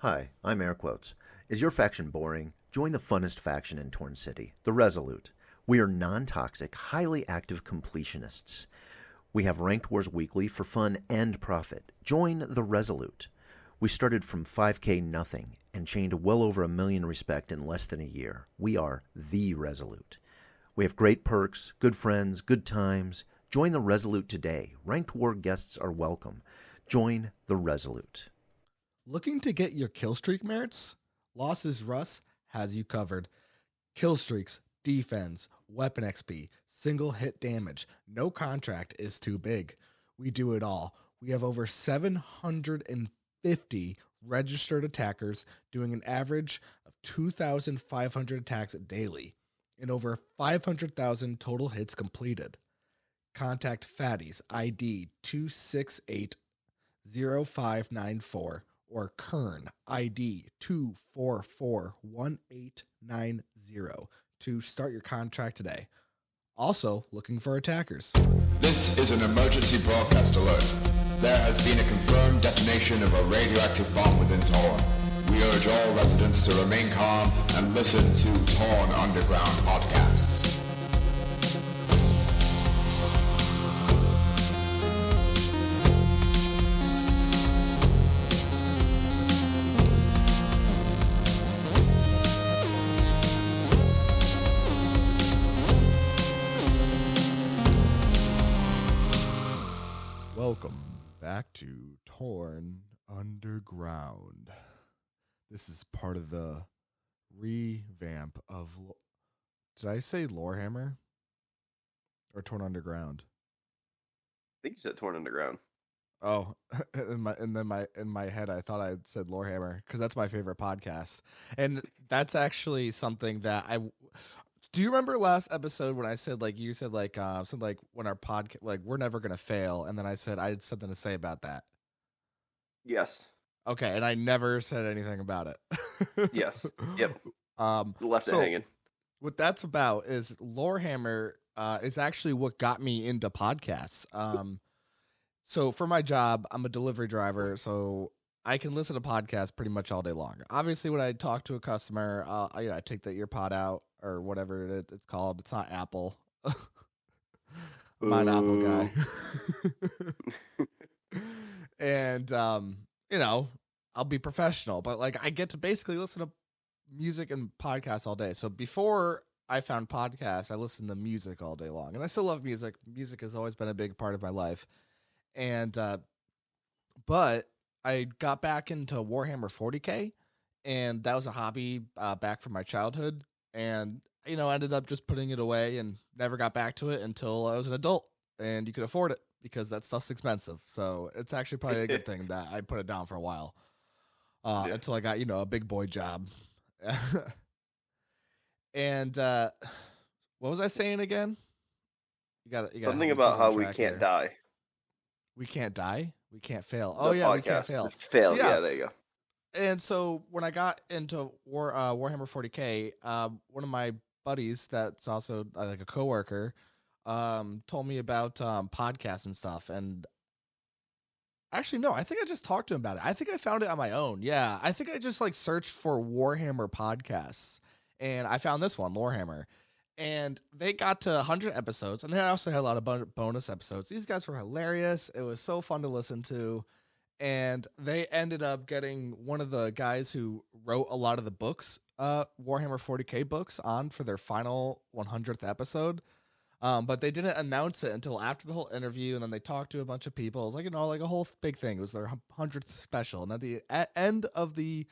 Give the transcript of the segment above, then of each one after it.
Hi, I'm Air Quotes. Is your faction boring? Join the funnest faction in Torn City, the Resolute. We are non-toxic, highly active completionists. We have ranked wars weekly for fun and profit. Join the Resolute. We started from 5k nothing and chained well over 1 million respect in less than a year. We are the Resolute. We have great perks, good friends, good times. Join the Resolute today. Ranked war guests are welcome. Join the Resolute. Looking to get your kill streak merits? Losses Russ has you covered. Kill streaks, defense, weapon XP, single hit damage. No contract is too big. We do it all. We have over 750 registered attackers doing an average of 2,500 attacks daily and over 500,000 total hits completed. Contact Fatties ID 2680594 or Kern ID 2441890 to start your contract today. Also, looking for attackers. This is an emergency broadcast alert. There has been a confirmed detonation of a radioactive bomb within Torn. We urge all residents to remain calm and listen to Torn Underground podcasts. Welcome back to Torn Underground. This is part of the revamp of... Did I say Lorehammer? Or Torn Underground? I think you said Torn Underground. Oh, in my head, I thought I said Lorehammer because that's my favorite podcast, and that's actually something that I. Do you remember last episode when I said you said something like when our podcast we're never gonna fail, and then I said I had something to say about that. Yes. Okay, and I never said anything about it. Yes. Yep. Left so it hanging. What that's about is Lorehammer is actually what got me into podcasts. So for my job, I'm a delivery driver, so I can listen to podcasts pretty much all day long. Obviously, when I talk to a customer, I take the ear pod out or whatever it's called. It's not Apple. I'm an Apple guy. And, I'll be professional. But, I get to basically listen to music and podcasts all day. So before I found podcasts, I listened to music all day long. And I still love music. Music has always been a big part of my life. And but I got back into Warhammer 40K, and that was a hobby back from my childhood, and ended up just putting it away and never got back to it until I was an adult and you could afford it because that stuff's expensive. So it's actually probably a good thing that I put it down for a while until I got a big boy job. And what was I saying again? You got something about how we can't die. We can't die. We can't fail. We can't fail. Fail. Yeah, there you go. And so when I got into Warhammer 40K, one of my buddies that's also like a coworker told me about podcasts and stuff. And actually, no, I think I just talked to him about it. I think I found it on my own. Yeah, I think I just searched for Warhammer podcasts, and I found this one, Lorehammer. And they got to 100 episodes, and they also had a lot of bonus episodes. These guys were hilarious. It was so fun to listen to. And they ended up getting one of the guys who wrote a lot of the books, Warhammer 40K books, on for their final 100th episode. But they didn't announce it until after the whole interview, and then they talked to a bunch of people. It was a whole big thing. It was their 100th special. And at the end of the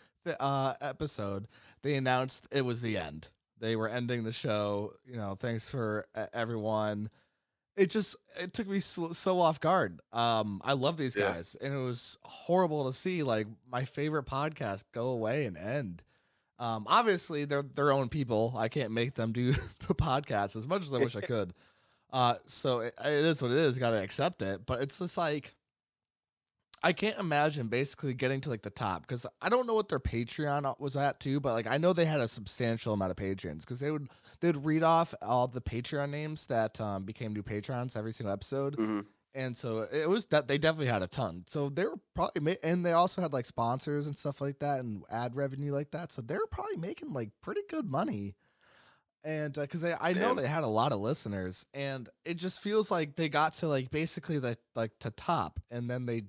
episode, they announced it was the end. They were ending the show. Thanks for everyone. It took me so off guard. I love these guys, and it was horrible to see my favorite podcast go away and end. Obviously they're their own people. I can't make them do the podcast as much as I wish I could. So it is what it is. Got to accept it. But it's just I can't imagine basically getting to the top, because I don't know what their Patreon was at too, but I know they had a substantial amount of patrons, because they'd read off all the Patreon names that became new patrons every single episode. Mm-hmm. And so it was that they definitely had a ton. So they were probably and they also had like sponsors and stuff like that and ad revenue like that. So they were probably making like pretty good money. And because I know they had a lot of listeners, and it just feels like they got to like basically the like to top, and then they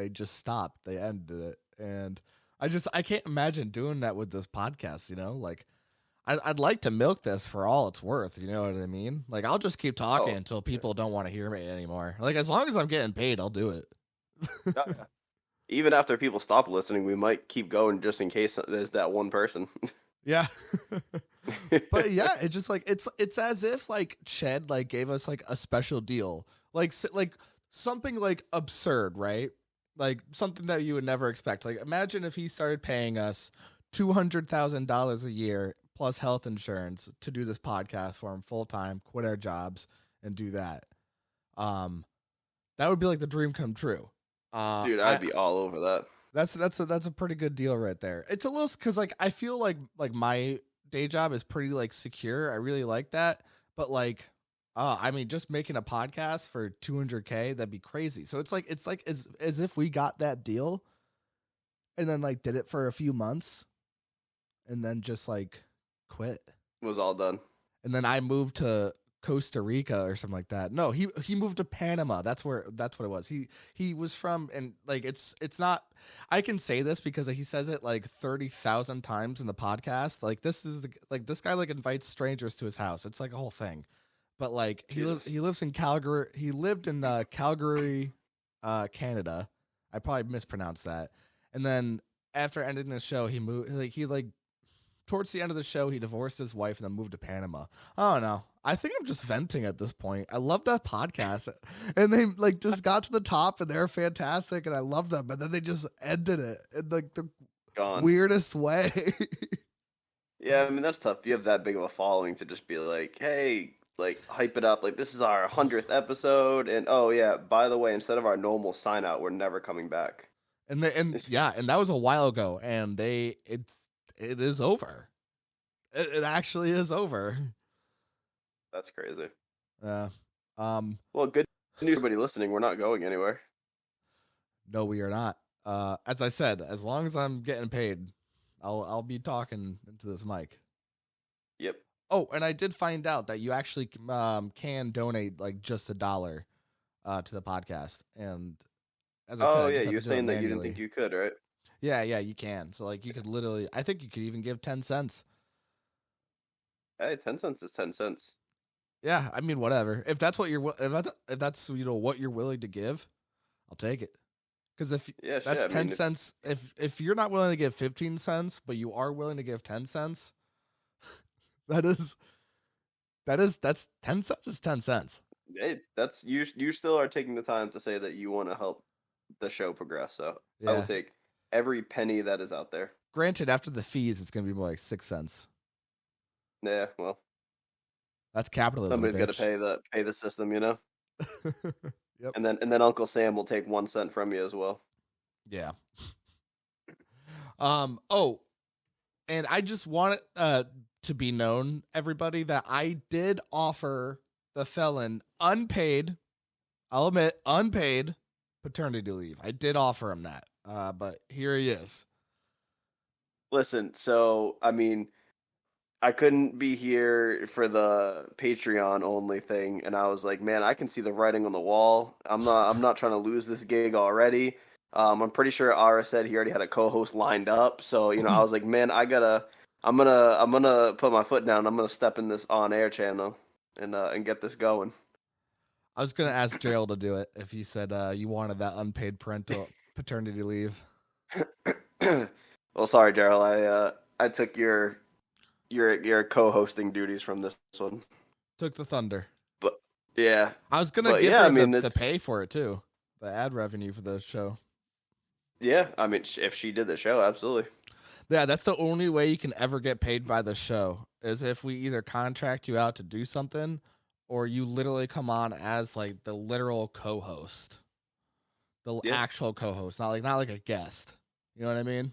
just stopped. They ended it, and I can't imagine doing that with this podcast. You know, like I'd like to milk this for all it's worth. You know what I mean? Like I'll just keep talking until people don't want to hear me anymore. Like as long as I'm getting paid, I'll do it. Even after people stop listening, we might keep going just in case there's that one person. Yeah. But yeah, it's just like it's as if like Ched like gave us like a special deal. Like something like absurd, right? Like something that you would never expect. Like imagine if he started paying us $200,000 a year plus health insurance to do this podcast for him full time, quit our jobs and do that. That would be like the dream come true. Dude, I'd be all over that. That's a pretty good deal right there. It's a little because like I feel like my day job is pretty like secure. I really like that, but like, I mean, just making a podcast for $200K, that'd be crazy. So it's like as if we got that deal, and then like did it for a few months, and then just like quit. It was all done. And then I moved to Costa Rica or something like that. No, he moved to Panama. That's what it was. He was from, and like it's not, I can say this because he says it like 30,000 times in the podcast. Like this guy like invites strangers to his house. It's like a whole thing. But like he lives in Calgary. He lived in Calgary, Canada. I probably mispronounced that. And then after ending the show, he moved towards the end of the show, he divorced his wife and then moved to Panama. I don't know. I think I'm just venting at this point. I love that podcast. And they like just got to the top and they're fantastic and I love them. And then they just ended it in like the weirdest way. Yeah, I mean, that's tough. You have that big of a following to just be like, hey, like hype it up. Like this is our 100th episode. And oh yeah, by the way, instead of our normal sign out, we're never coming back. And that was a while ago. And it is over. It actually is over. That's crazy. Yeah. Well, good news, everybody listening. We're not going anywhere. No, we are not. As I said, as long as I'm getting paid, I'll be talking into this mic. Yep. Oh, and I did find out that you actually can donate like just $1 to the podcast. And as I said, you were saying that you didn't think you could, right? Yeah, you can. So like you could literally, I think you could even give 10 cents. Hey, 10 cents is 10 cents. Yeah, I mean whatever. If that's what if that's what you're willing to give, I'll take it. Because if that's 10 cents, if you're not willing to give 15 cents, but you are willing to give 10 cents, that's 10 cents is 10 cents. Hey, that's you still are taking the time to say that you want to help the show progress. So I will take every penny that is out there. Granted, after the fees, it's going to be more like 6 cents. Yeah, well, that's capitalism. Somebody's got to pay the system, you know. Yep. And then Uncle Sam will take 1 cent from you as well. Yeah. Oh, and I just want it to be known, everybody, that I did offer the felon unpaid. I'll admit, unpaid paternity leave. I did offer him that. But here he is. Listen, so I mean, I couldn't be here for the Patreon only thing, and I was like, man, I can see the writing on the wall. I'm not trying to lose this gig already. I'm pretty sure Ara said he already had a co-host lined up, so I was like, man, I'm gonna put my foot down. I'm gonna step in this on-air channel and get this going. I was gonna ask Gerald to do it if you said you wanted that unpaid parental paternity leave. Well, sorry, Gerald. I took your co-hosting duties from this one. Took the thunder. But yeah, I was gonna give her the pay for it too, the ad revenue for the show. Yeah, I mean, if she did the show, absolutely. Yeah, that's the only way you can ever get paid by the show is if we either contract you out to do something, or you literally come on as like the literal co-host, the actual co-host, not like a guest. You know what I mean?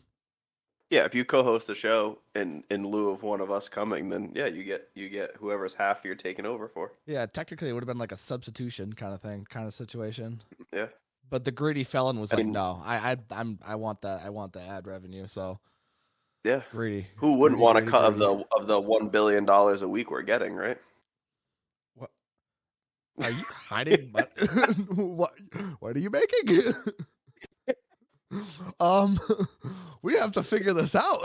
Yeah, if you co-host the show in lieu of one of us coming, then yeah, you get whoever's half you're taking over for. Yeah, technically it would have been like a substitution kind of thing, kind of situation. Yeah. But the greedy felon was I like, mean, "No, I want that. I want the ad revenue." So yeah. greedy. Who wouldn't Greedy, want a greedy, cut greedy. of the $1 billion a week we're getting, right? What are you hiding? What are you making? um, we have to figure this out.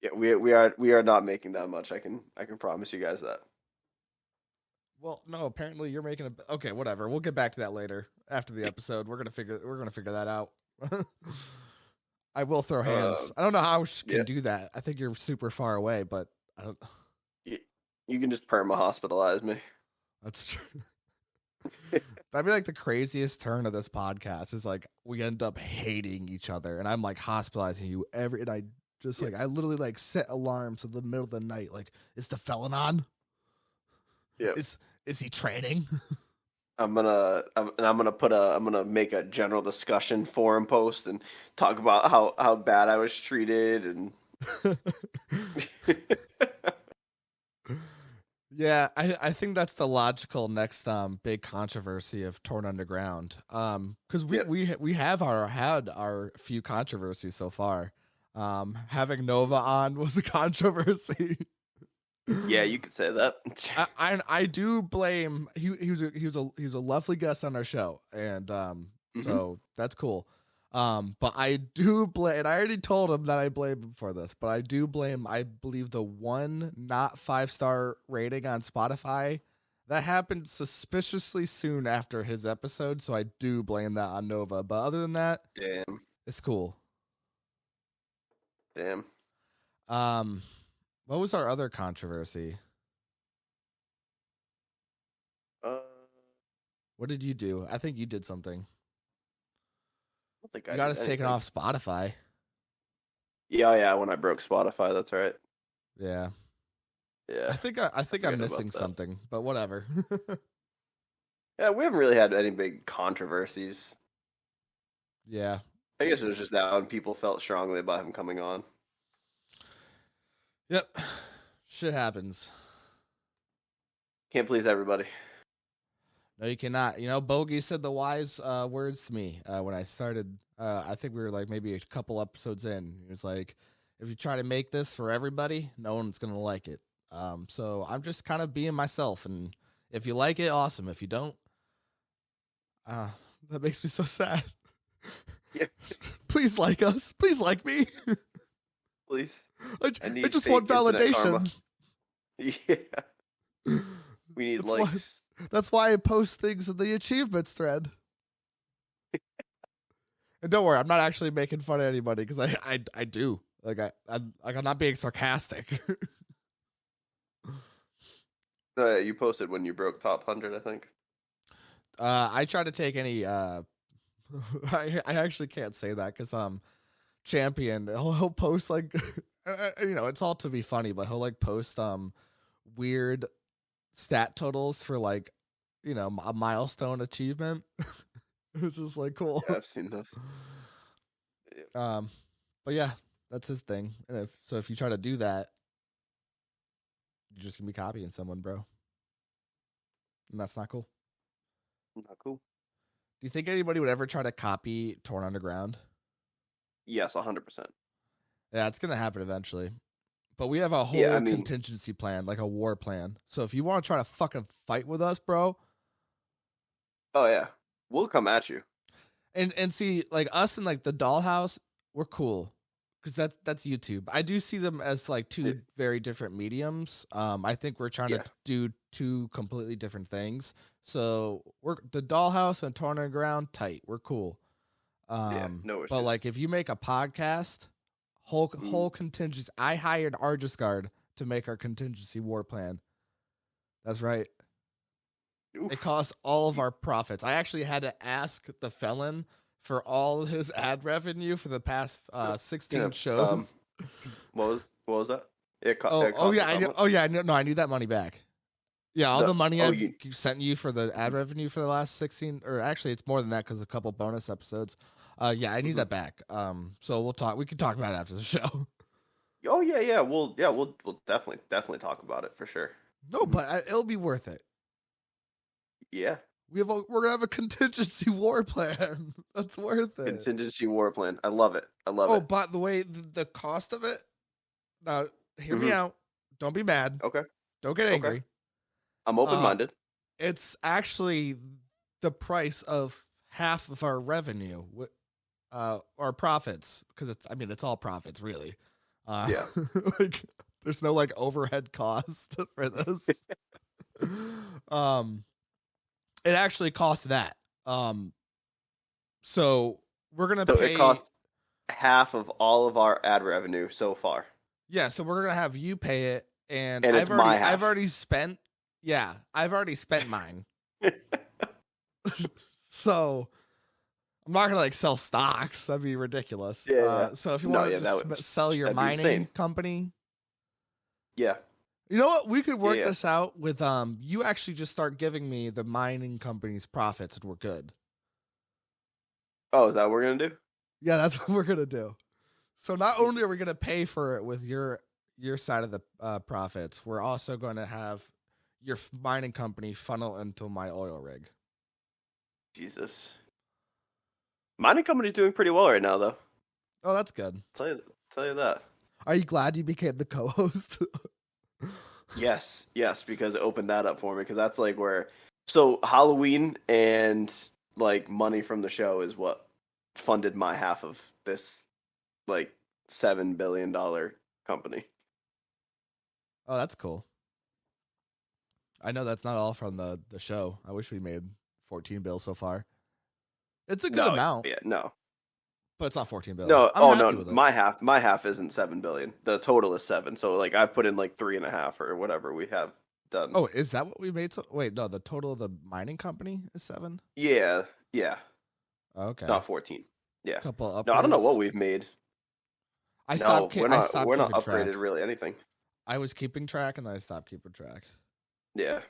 Yeah, we are not making that much. I can promise you guys that. Well, no. Apparently, you're making a. Okay, whatever. We'll get back to that later after the episode. We're gonna figure that out. I will throw hands. I don't know how I can Yeah. do that. I think you're super far away, but I don't. You can just perma hospitalize me. That's true. That'd be like the craziest turn of this podcast is like we end up hating each other, and I'm like hospitalizing you and I just like I literally like set alarms in the middle of the night. Like, is the felon on? Yeah. Is he training? I'm gonna make a general discussion forum post and talk about how bad I was treated and Yeah, I think that's the logical next big controversy of Torn Underground. Because we have had our few controversies so far. Having Nova on was a controversy. yeah, you could say that. I do blame he was a lovely guest on our show, and so that's cool. But I do blame, and I already told him that I blame him for this, but I do blame, I believe, the one not 5-star rating on Spotify that happened suspiciously soon after his episode. So I do blame that on Nova. But other than that, Damn. it's cool. Damn. What was our other controversy? What did you do? I think you did something. I don't think You I got did us taken anything. off Spotify. Yeah, when I broke Spotify, that's right. Yeah. Yeah. I think I'm forgot missing about that. something, but whatever. Yeah, we haven't really had any big controversies. Yeah. I guess it was just that when people felt strongly about him coming on. Yep. Shit happens. Can't please everybody. No, you cannot. You know, Bogey said the wise words to me when I started. I think we were like maybe a couple episodes in. He was like, if you try to make this for everybody, no one's going to like it. So I'm just kind of being myself. And if you like it, awesome. If you don't, that makes me so sad. Yeah. Please like us. Please like me. Please. I need just fake want internet karma. validation. Yeah. We need That's likes. That's why I post things in the achievements thread. And don't worry, I'm not actually making fun of anybody because I do. Like I'm not being sarcastic. You posted when you broke top 100, I think. I try to take any I actually can't say that because champion he'll post like you know, it's all to be funny, but he'll like post weird stat totals for like, you know, a milestone achievement. It's just like cool. Yeah, I've seen those. But yeah, that's his thing. And if you try to do that, you're just gonna be copying someone, bro. And that's not cool. Not cool. Do you think anybody would ever try to copy Torn Underground? Yes, 100%. Yeah, it's gonna happen eventually. But we have a whole contingency plan, like a war plan. So if you want to try to fucking fight with us, bro. Oh yeah, we'll come at you. And see, like us and like the Dollhouse, we're cool because that's YouTube. I do see them as like two very different mediums. I think we're trying to do two completely different things. So we're the Dollhouse and Torn Underground tight. We're cool. No issues. But like if you make a podcast, whole contingency. I hired Argisgard to make our contingency war plan. That's right. Oof. It costs all of our profits. I actually had to ask the felon for all his ad revenue for the past 16 shows. What was that? I need that money back. Yeah, all the money I've you sent you for the ad revenue for the last 16, or actually it's more than that because a couple bonus episodes. Yeah, I need mhm. that back. So we'll talk. We can talk about it after the show. Oh yeah. We'll definitely talk about it for sure. No, Mhm. but it'll be worth it. Yeah. We're gonna have a contingency war plan. That's worth it. Contingency war plan. I love it. I love Oh, it. by the way, the cost of it. Now, hear me Hmm. out. Don't be mad. Okay. Don't get Okay. angry. I'm open minded. It's actually the price of half of our revenue, our profits, because it's all profits really. Yeah. Like, there's no like overhead cost for this. um, it actually costs that. Um, so we're gonna So it pay. cost half of all of our ad revenue so far, Yeah, so we're gonna have you pay it, and and it's my I've half. already spent. Yeah, I've already spent mine. So I'm not gonna like sell stocks. That'd be ridiculous. Yeah. So if you No, want to yeah, just sell your that'd be mining insane. company, Yeah. you know what? We could work Yeah. this out with you actually just start giving me the mining company's profits, and we're good. Oh, is that what we're gonna do? Yeah, that's what we're gonna do. So not Jesus. only are we gonna pay for it with your side of the profits, we're also going to have your mining company funnel into my oil rig. Jesus. Mining company's doing pretty well right now, though. Oh, that's good. Tell you that. Are you glad you became the co-host? Yes, because it opened that up for me. Because that's like where, so Halloween and like money from the show is what funded my half of this like $7 billion company. Oh, that's cool. I know that's not all from the show. I wish we made 14 bill so far. It's a good No, amount, yeah, no, but it's not 14 bill. no. I'm Oh happy no, with it. my half isn't 7 billion. The total is 7. So like I've put in like 3.5 or whatever we have done. Oh, is that what we made? So wait, no, the total of the mining company is 7. Yeah, Okay, not 14. Yeah. couple upgrades. No, I don't know what we've made. I No, stopped. we're I not. stopped We're not keeping upgraded track. really anything. I was keeping track, and then I stopped keeping track. Yeah.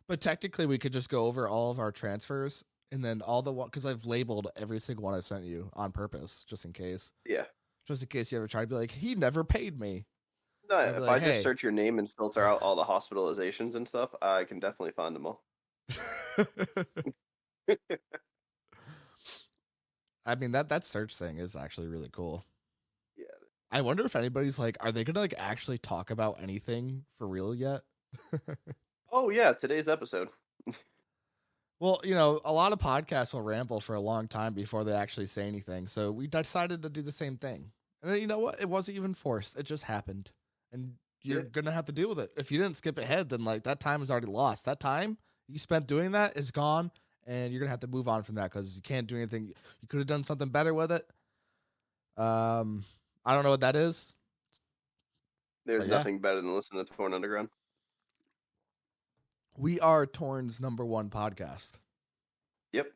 But technically, we could just go over all of our transfers, and then all the because I've labeled every single one I sent you on purpose, just in case. Yeah. Just in case you ever try to be like, he never paid me. No, I'd be if like, I just hey. search your name and filter out all the hospitalizations and stuff, I can definitely find them all. I mean that search thing is actually really cool. Yeah. I wonder if anybody's like, are they gonna like actually talk about anything for real yet? Oh yeah, today's episode. Well, you know, a lot of podcasts will ramble for a long time before they actually say anything. So we decided to do the same thing. And you know what? It wasn't even forced. It just happened. And you're Yeah. gonna have to deal with it. If you didn't skip ahead, then like that time is already lost. That time you spent doing that is gone, and you're gonna have to move on from that because you can't do anything. You could have done something better with it. I don't know what that is. There's But yeah, nothing better than listening to Torn Underground. we are Torn's #1 podcast. Yep.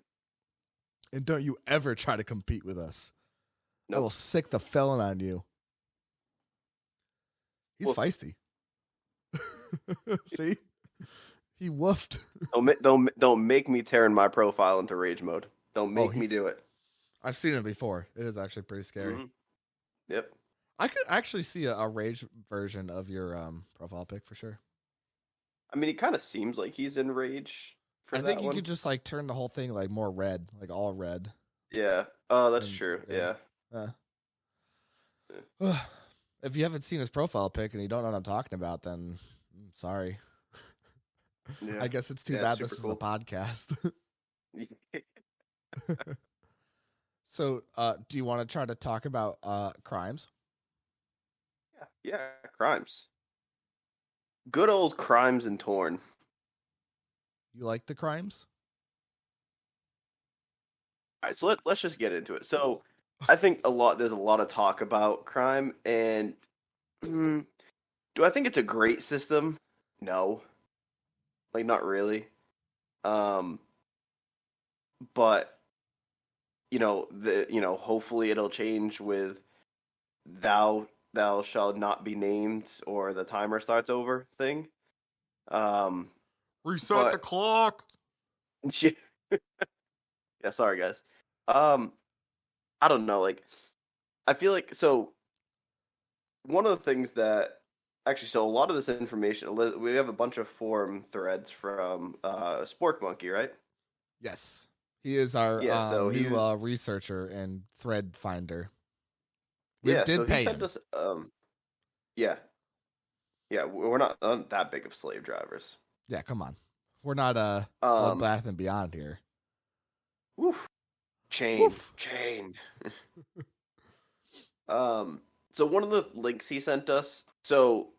And don't you ever try to compete with us. I will Nope. sick the felon on you. He's Woof. feisty. See? He woofed. Don't make me turn my profile into rage mode. Don't make he- me do it. I've seen it before. It is actually pretty scary. Mhm. Yep. I could actually see a rage version of your profile pic for sure. I mean, he kind of seems like he's in rage for I that think you one. could just like turn the whole thing like more red, like all red. Yeah. Oh, that's And, true. yeah. Yeah. If you haven't seen his profile pic and you don't know what I'm talking about, then sorry. Yeah. I guess it's too Yeah, bad super this is a cool. podcast. So, do you want to try to talk about crimes? Yeah, crimes. Good old crimes and Torn. You like the crimes? All right, so let's just get into it. So, I think there's a lot of talk about crime, and do I think it's a great system? No, like not really. But hopefully it'll change with thou shalt not be named or the timer starts over thing. Reset the But clock. yeah, sorry guys. I don't know. Like, I feel like one of the things that actually, so a lot of this information, we have a bunch of forum threads from Spork Monkey, right? Yes, he is our Yeah. So he new was. researcher and thread finder. We Yeah. So did he pay sent him. us. Yeah. Yeah. We're not that big of slave drivers. Yeah, come on. We're not Um. Bloodbath and Beyond here. Woof. Chained. Woof. Chained. So one of the links he sent us, so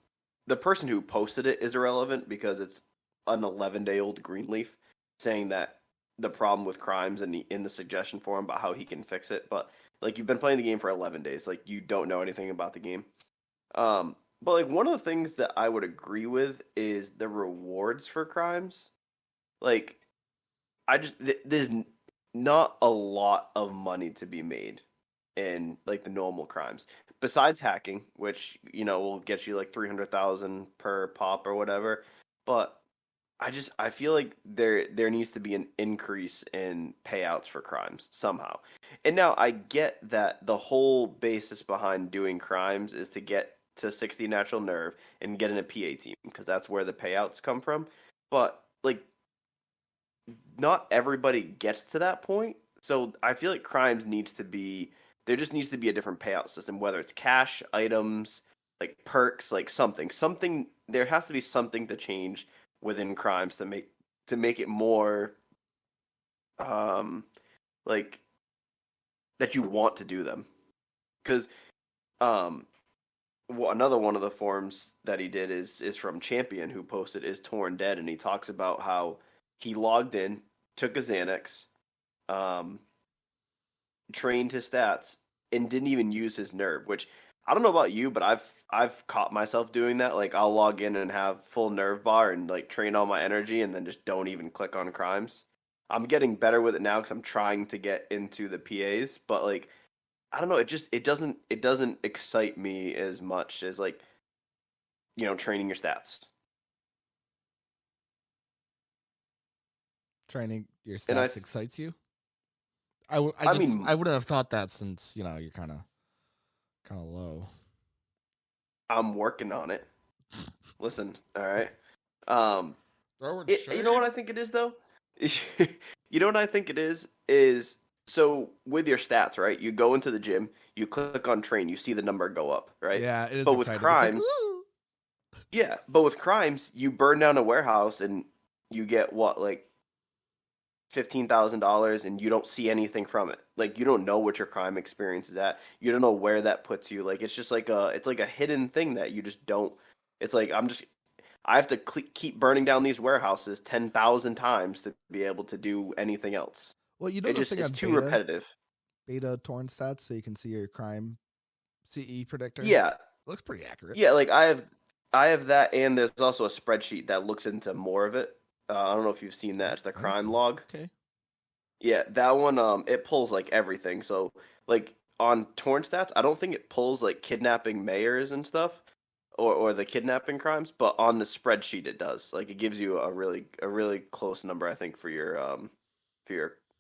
the person who posted it is irrelevant because it's an 11-day-old Greenleaf saying that the problem with crimes in the suggestion forum about how he can fix it. But like, you've been playing the game for 11 days, like you don't know anything about the game. But like, one of the things that I would agree with is the rewards for crimes. Like, there's not a lot of money to be made in like the normal crimes besides hacking, which will get you like 300,000 per pop or whatever. But I feel like there needs to be an increase in payouts for crimes somehow. And now I get that the whole basis behind doing crimes is to get to 60 natural nerve and get in a PA team because that's where the payouts come from. But like, not everybody gets to that point. So I feel like crimes needs to be there just needs to be a different payout system, whether it's cash, items, like perks, like something. There has to be something to change within crimes to make it more, like that you want to do them. Because another one of the forums that he did is from Champion, who posted is Torn Dead, and he talks about how he logged in, took a Xanax, trained his stats, and didn't even use his nerve. Which, I don't know about you, but I've caught myself doing that. Like, I'll log in and have full nerve bar and like train all my energy, and then just don't even click on crimes. I'm getting better with it now because I'm trying to get into the PAs, but like, I don't know. It doesn't excite me as much as like training your stats. Training your And stats excites you? I I mean, wouldn't have thought that since you're kind of low. I'm working on it. Listen, all right. Throwing You know what I think it is though? You know what I think it is so with your stats, right? You go into the gym, you click on train, you see the number go up, right? Yeah, it is But with exciting. crimes, It's like, ooh. yeah, but with crimes, you burn down a warehouse and you get what, like $15,000, and you don't see anything from it. Like, you don't know what your crime experience is at. You don't know where that puts you. Like, it's just like a hidden thing that you just don't. It's like I have to keep burning down these warehouses 10,000 times to be able to do anything else. Well, you know It the just thing it's on too repetitive. beta torn stats, so you can see your crime CE predictor. Yeah, looks pretty accurate. yeah. Like, I have that, and there's also a spreadsheet that looks into more of it. I don't know if you've seen that. It's the crime log. Okay. Yeah, that one it pulls like everything. So like on Torn Stats, I don't think it pulls like kidnapping mayors and stuff or the kidnapping crimes, but on the spreadsheet it does. Like, it gives you a really close number, I think, for your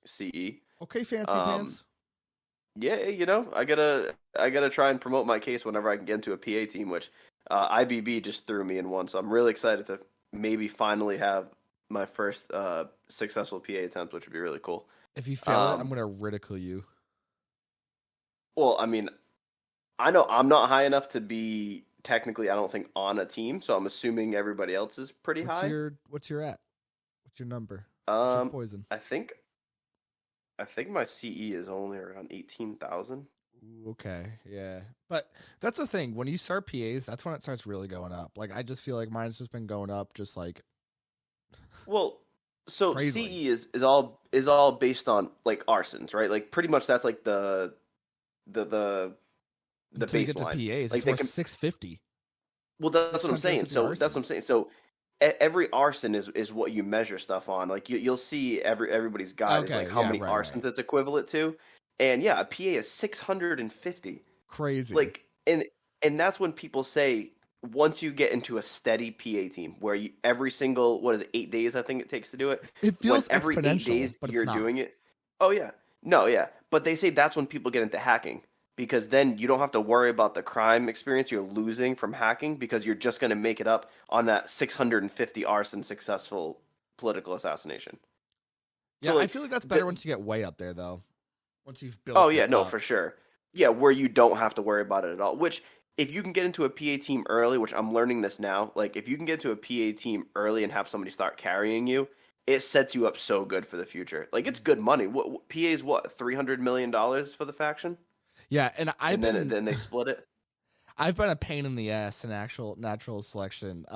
CE. Okay, fancy Um, pants. Yeah, I gotta try and promote my case whenever I can get into a PA team, which IBB just threw me in one. So I'm really excited to maybe finally have my first successful PA attempt, which would be really cool. If you fail it, I'm gonna ridicule you. Well, I mean, I know I'm not high enough to be technically, I don't think, on a team, so I'm assuming everybody else is pretty high. What's your at? What's your number? What's your poison? I think my CE is only around 18,000. Okay, yeah, but that's the thing. When you start PAs, that's when it starts really going up. Like, I just feel like mine's just been going up, just like. Well, so Crazily. CE is all based on like arsons, right? Like, pretty much that's like the Until you get to baseline. PAs, Like, it's they worth can. 650. Well, that's what I'm saying. 650 So that's what I'm arsons. saying. So every arson is what you measure stuff on. Like, you'll see everybody's guide is Okay, like how yeah, many right, arsons right. it's equivalent to, and yeah, a PA is 650. Crazy. Like, and that's when people say, once you get into a steady PA team where you every single, what is it, 8 days I think it takes to do it. It When feels every eight exponential, days but it's you're not. doing it. Oh yeah, no yeah, but they say that's when people get into hacking because then you don't have to worry about the crime experience you're losing from hacking because you're just going to make it up on that 650 arson successful political assassination. Yeah, So I like feel like that's better the once you get way up there, though. Once you've oh built yeah, it no, up. for sure. Yeah, where you don't have to worry about it at all. Which if you can get into a PA team early, which I'm learning this now, like if you can get to a PA team early and have somebody start carrying you, it sets you up so good for the future. Like it's good money. What PA's what, $300 million for the faction? Yeah, and And then they split it. I've been a pain in the ass in actual natural selection.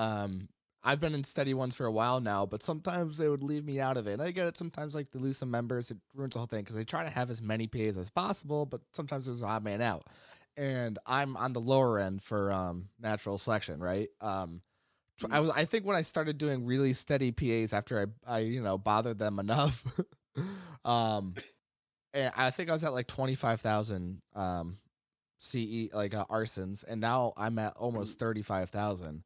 I've been in steady ones for a while now, but sometimes they would leave me out of it. And I get it. Sometimes like they lose some members, it ruins the whole thing because they try to have as many PAs as possible, but sometimes there's an odd man out. And I'm on the lower end for natural selection, right? Mhm. I think when I started doing really steady PAs after I bothered them enough, um, and I think I was at like 25,000 CE like arsons, and now I'm at Mhm. almost 35,000,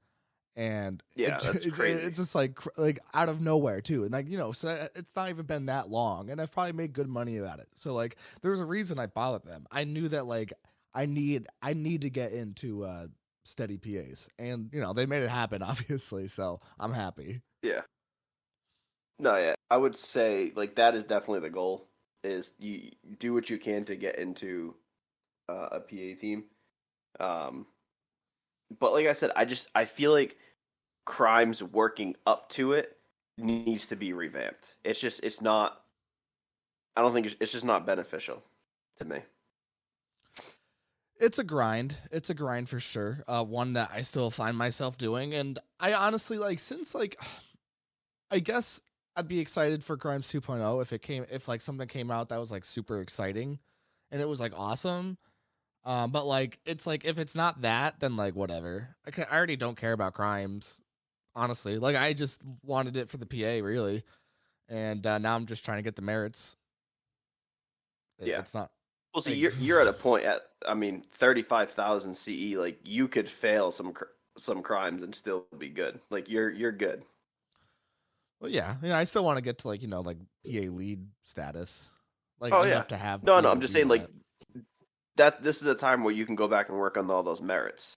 and Yeah, that's it's crazy. just like out of nowhere too, and so it's not even been that long, and I've probably made good money about it. So like, there's a reason I bothered them. I knew that like I need to get into steady PAs, and they made it happen, obviously. So I'm happy. Yeah. No, yeah. I would say like that is definitely the goal is you do what you can to get into a PA team. Um, but like I said, I feel like crimes working up to it needs to be revamped. It's not. I don't think it's just not beneficial to me. It's a grind. It's a grind for sure. One that I still find myself doing, and I honestly like since like I guess I'd be excited for Crimes 2.0 if like something came out that was like super exciting and it was like awesome. But like it's like if it's not that, then like whatever. I already don't care about crimes, honestly. Like I just wanted it for the PA really, and now I'm just trying to get the merits. Yeah. It's not Well, see, like you're at a point at I mean 35,000 CE. Like you could fail some crimes and still be good. Like you're good. well, yeah, I still want to get to like PA lead status, like Oh yeah. enough to have No, be no. able I'm to just do saying like that. that. This is a time where you can go back and work on all those merits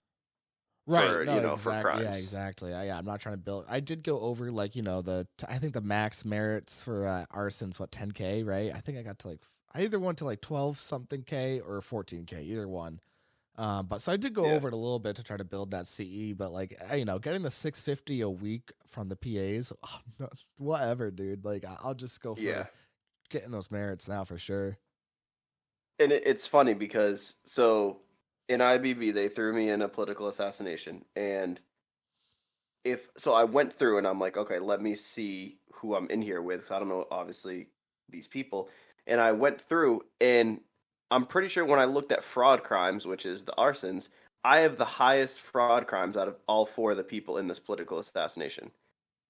Right. for No, for exactly. Yeah, crimes. exactly. Yeah, I'm not trying to build. I did go over like, I think the max merits for arson's what 10K, right? I think I got to like I either went to like 12 something K or 14K, either one. But so I did go Yeah. over it a little bit to try to build that CE, but like, getting the 650 a week from the PAs, oh, no, whatever, dude. Like I'll just go Yeah. for getting those merits now for sure. And it's funny because so in IBB they threw me in a political assassination, and if so, I went through and I'm like, okay, let me see who I'm in here with. 'Cause I don't know, obviously, these people, and I went through, and I'm pretty sure when I looked at fraud crimes, which is the arsons, I have the highest fraud crimes out of all four of the people in this political assassination.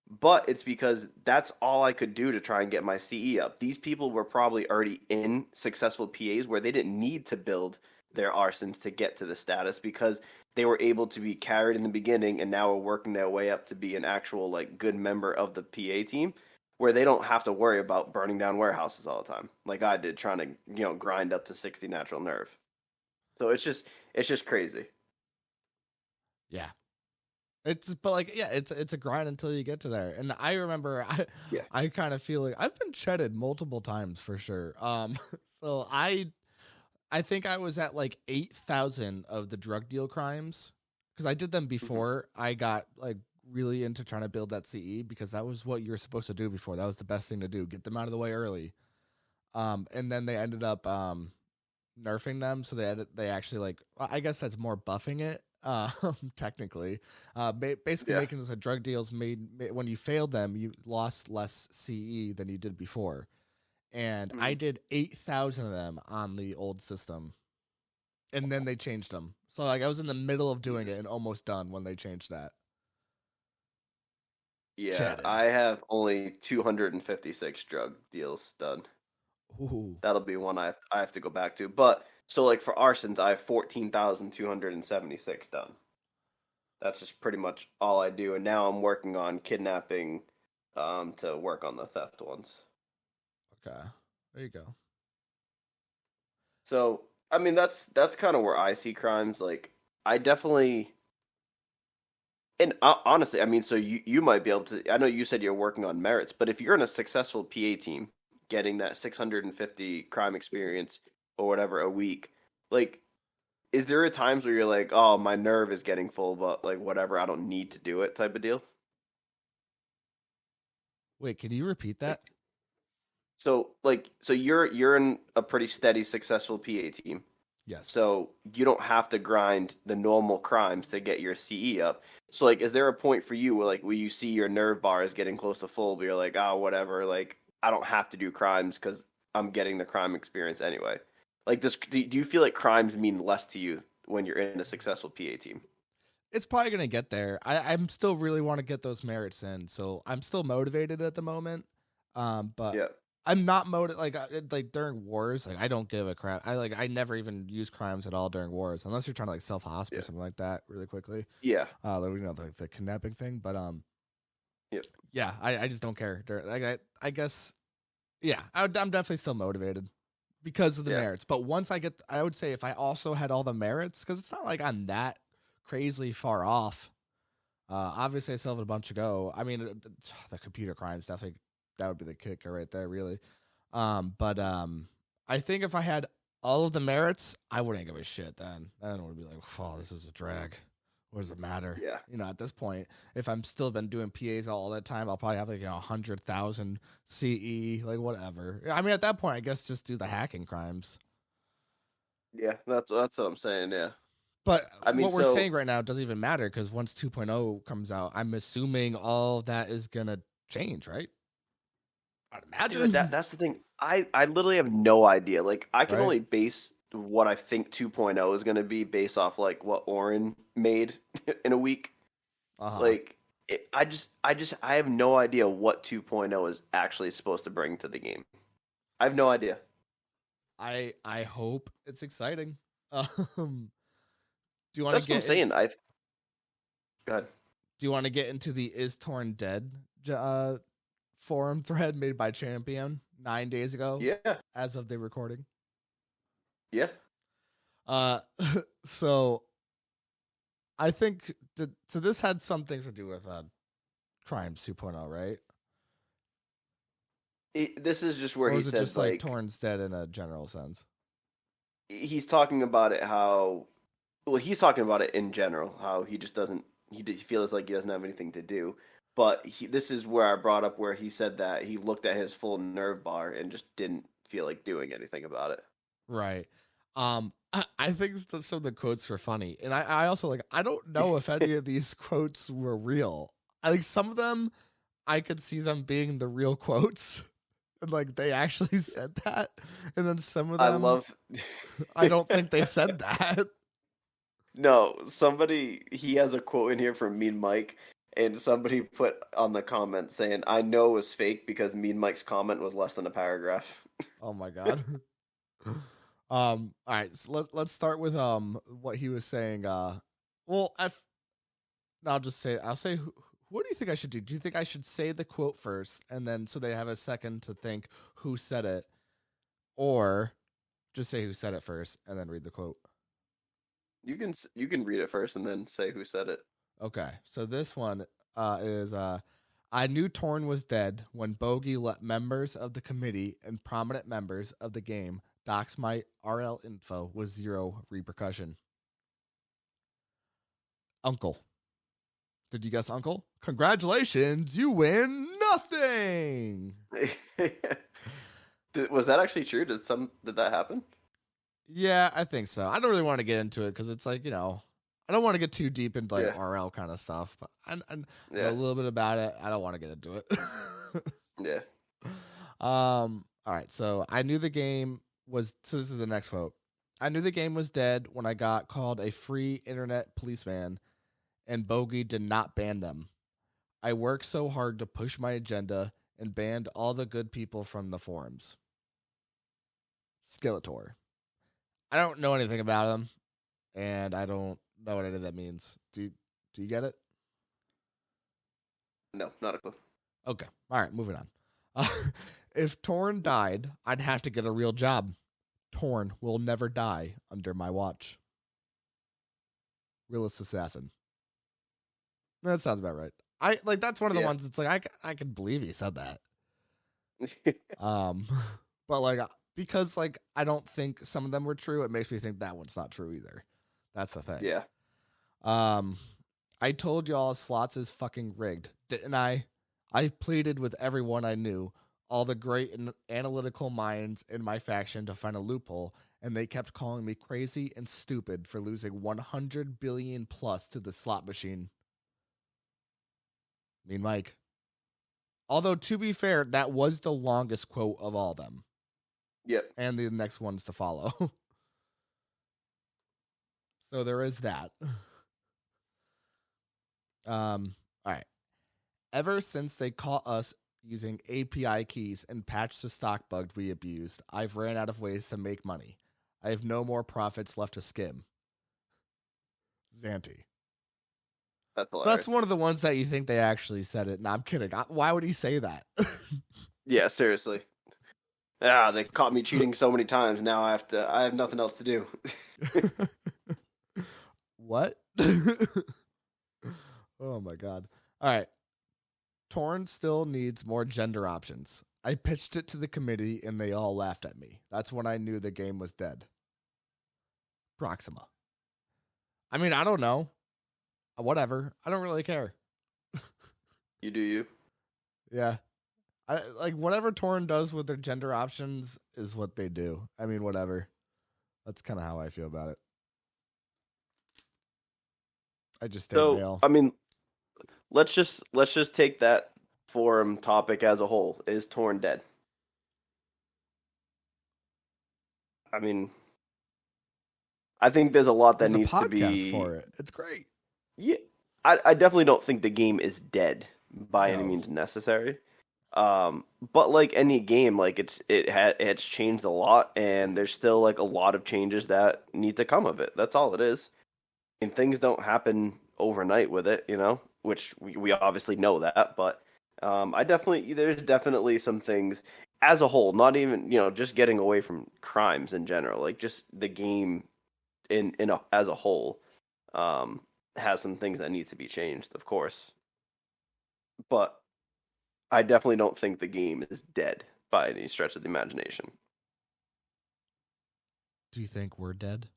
But it's because that's all I could do to try and get my CE up. These people were probably already in successful PAs where they didn't need to build their arsons to get to the status because they were able to be carried in the beginning and now are working their way up to be an actual like good member of the PA team where they don't have to worry about burning down warehouses all the time like I did trying to, grind up to 60 natural nerve. So it's just crazy. Yeah. But like yeah, it's a grind until you get to there. And I remember Yeah. I kind of feel like I've been cheated multiple times for sure. So I think I was at like 8,000 of the drug deal crimes because I did them Hmm. before I got like really into trying to build that CE because that was what you're supposed to do before. That was the best thing to do. Get them out of the way early. And then they ended up nerfing them, so they actually like I guess that's more buffing it. Technically, basically Yeah. making it so drug deals when you failed them, you lost less CE than you did before. And I Hmm. did 8,000 of them on the old system, and then they changed them. So like I was in the middle of doing it Jesus. and almost done when they changed that. Yeah, Chatted. I have only 256 drug deals done. Ooh. That'll be one I have to go back to. But so like for arsons, I have 14,276 done. That's just pretty much all I do. And now I'm working on kidnapping, to work on the theft ones. Okay, there you go. So I mean, that's kind of where I see crimes. Like I definitely, and honestly, I mean, so you might be able to. I know you said you're working on merits, but if you're in a successful PA team, getting that 650 crime experience or whatever a week, like, is there a times where you're like, oh, my nerve is getting full, but like whatever, I don't need to do it, type of deal? Wait, can you repeat Like, that? so you're in a pretty steady, successful PA team. Yes. So you don't have to grind the normal crimes to get your CE up. So like, is there a point for you where you see your nerve bar is getting close to full, but you're like, oh, whatever, like I don't have to do crimes because I'm getting the crime experience anyway. Like this, do you feel like crimes mean less to you when you're in a successful PA team? It's probably gonna get there. I'm still really want to get those merits in, so I'm still motivated at the moment. But Yeah, I'm not motivated like during wars. Like I don't give a crap. I never even use crimes at all during wars, unless you're trying to like self hosp or yeah, something like that really quickly. yeah, Like the kidnapping thing. But yeah, yeah, I just don't care. I guess yeah, I'm definitely still motivated because of the yeah, merits. But once I would say if I also had all the merits, because it's not like I'm that crazily far off. Obviously, I still have a bunch to go. I mean, the computer crimes definitely that would be the kicker right there, really. But I think if I had all of the merits, I wouldn't give a shit. Then it would be like, oh, this is a drag. What does it matter? yeah, At this point, if I'm still been doing PAs all that time, I'll probably have 100,000 CE, like whatever. I mean, at that point, I guess just do the hacking crimes. yeah. That's what I'm saying. Yeah, But I mean, what we're so saying right now doesn't even matter because once 2.0 comes out, I'm assuming all that is gonna change, right? I'd dude, imagine, that's the thing. I literally have no idea. Like I can right? only base what I think 2.0 is going to be based off like what Orin made in a week. Uh huh. Like I have no idea what 2.0 is actually supposed to bring to the game. I have no idea. I hope it's exciting. Um, do you want to That's what I'm get in? saying. I go ahead. Do you want to get into the Is Torn Dead forum thread made by Champion 9 days ago, Yeah. as of the recording? Yeah. Uh, so I think so. This had some things to do with Crimes 2.0, right? This is just where Or he is it said just like like Torn's Dead in a general sense? he's talking about it how well he's talking about it in general how he just doesn't he feels like he doesn't have anything to do, but this is where I brought up where he said that he looked at his full nerve bar and just didn't feel like doing anything about it. Right. I think some of the quotes were funny, and I also like. I don't know if any of these quotes were real. I think some of them I could see them being the real quotes, and like they actually said that, and then some of I them love I don't think they said that. no, somebody he has a quote in here from Mean Mike, and somebody put on the comment saying, "I know it was fake because Mean Mike's comment was less than a paragraph." Oh my god. All right. So let's start with what he was saying. Well, I'll just say I'll say what do you think I should do? Do you think I should say the quote first, and then so they have a second to think who said it, or just say who said it first and then read the quote? You can read it first and then say who said it. Okay. So this one is I knew Torn was dead when Bogey let members of the committee and prominent members of the game dox my RL info with zero repercussion. Uncle. Did you guess Uncle? Congratulations, you win nothing. Was that actually true? Did that happen? Yeah, I think so. I don't really want to get into it because it's like, I don't want to get too deep into like Yeah, RL kind of stuff, but I know a yeah, little bit about it. I don't want to get into it. yeah. All right. So I knew the game was. So this is the next quote. I knew the game was dead when I got called a free internet policeman, and Bogey did not ban them. I worked so hard to push my agenda and banned all the good people from the forums. Skeletor. I don't know anything about him, and I don't know what any of that means. Do Do you get it? No, not a clue. Okay. All right, moving on. If Torn died, I'd have to get a real job. Torn will never die under my watch. Realist assassin. That sounds about right. That's one of the Yeah. ones that's like I can believe he said that. But because I don't think some of them were true, it makes me think that one's not true either. That's the thing. Yeah. I told y'all slots is fucking rigged, didn't I? I pleaded with everyone I knew, all the great and analytical minds in my faction to find a loophole, and they kept calling me crazy and stupid for losing 100 billion plus to the slot machine. Mean Mike. Although, to be fair, that was the longest quote of all of them. Yep. And the next ones to follow. So there is that. All right. Ever since they caught us using API keys and patched the stock bugs we abused, I've ran out of ways to make money. I have no more profits left to skim. Xanti. That's So hilarious. that's one of the ones that you think they actually said it. No, I'm kidding. Why would he say that? Yeah, seriously. Yeah, they caught me cheating so many times. Now I have nothing else to do. What? Oh my god. All right. Torn still needs more gender options. I pitched it to the committee and they all laughed at me. That's when I knew the game was dead. Proxima. I mean, I don't know. Whatever. I don't really care. You do you. Yeah. Whatever Torn does with their gender options is what they do. I mean, whatever. That's kind of how I feel about it. I just stay male. I mean, let's just take that forum topic as a whole. Is Torn dead? I mean, I think there's a lot that There's a needs to podcast be for it. It's great. Yeah, I definitely don't think the game is dead by any No. means necessary. But like any game, like it's changed a lot, and there's still like a lot of changes that need to come of it. That's all it is. And things don't happen overnight with it, which we obviously know that. But there's definitely some things as a whole, not even just getting away from crimes in general, like just the game as a whole, has some things that need to be changed, of course. But I definitely don't think the game is dead by any stretch of the imagination. Do you think we're dead?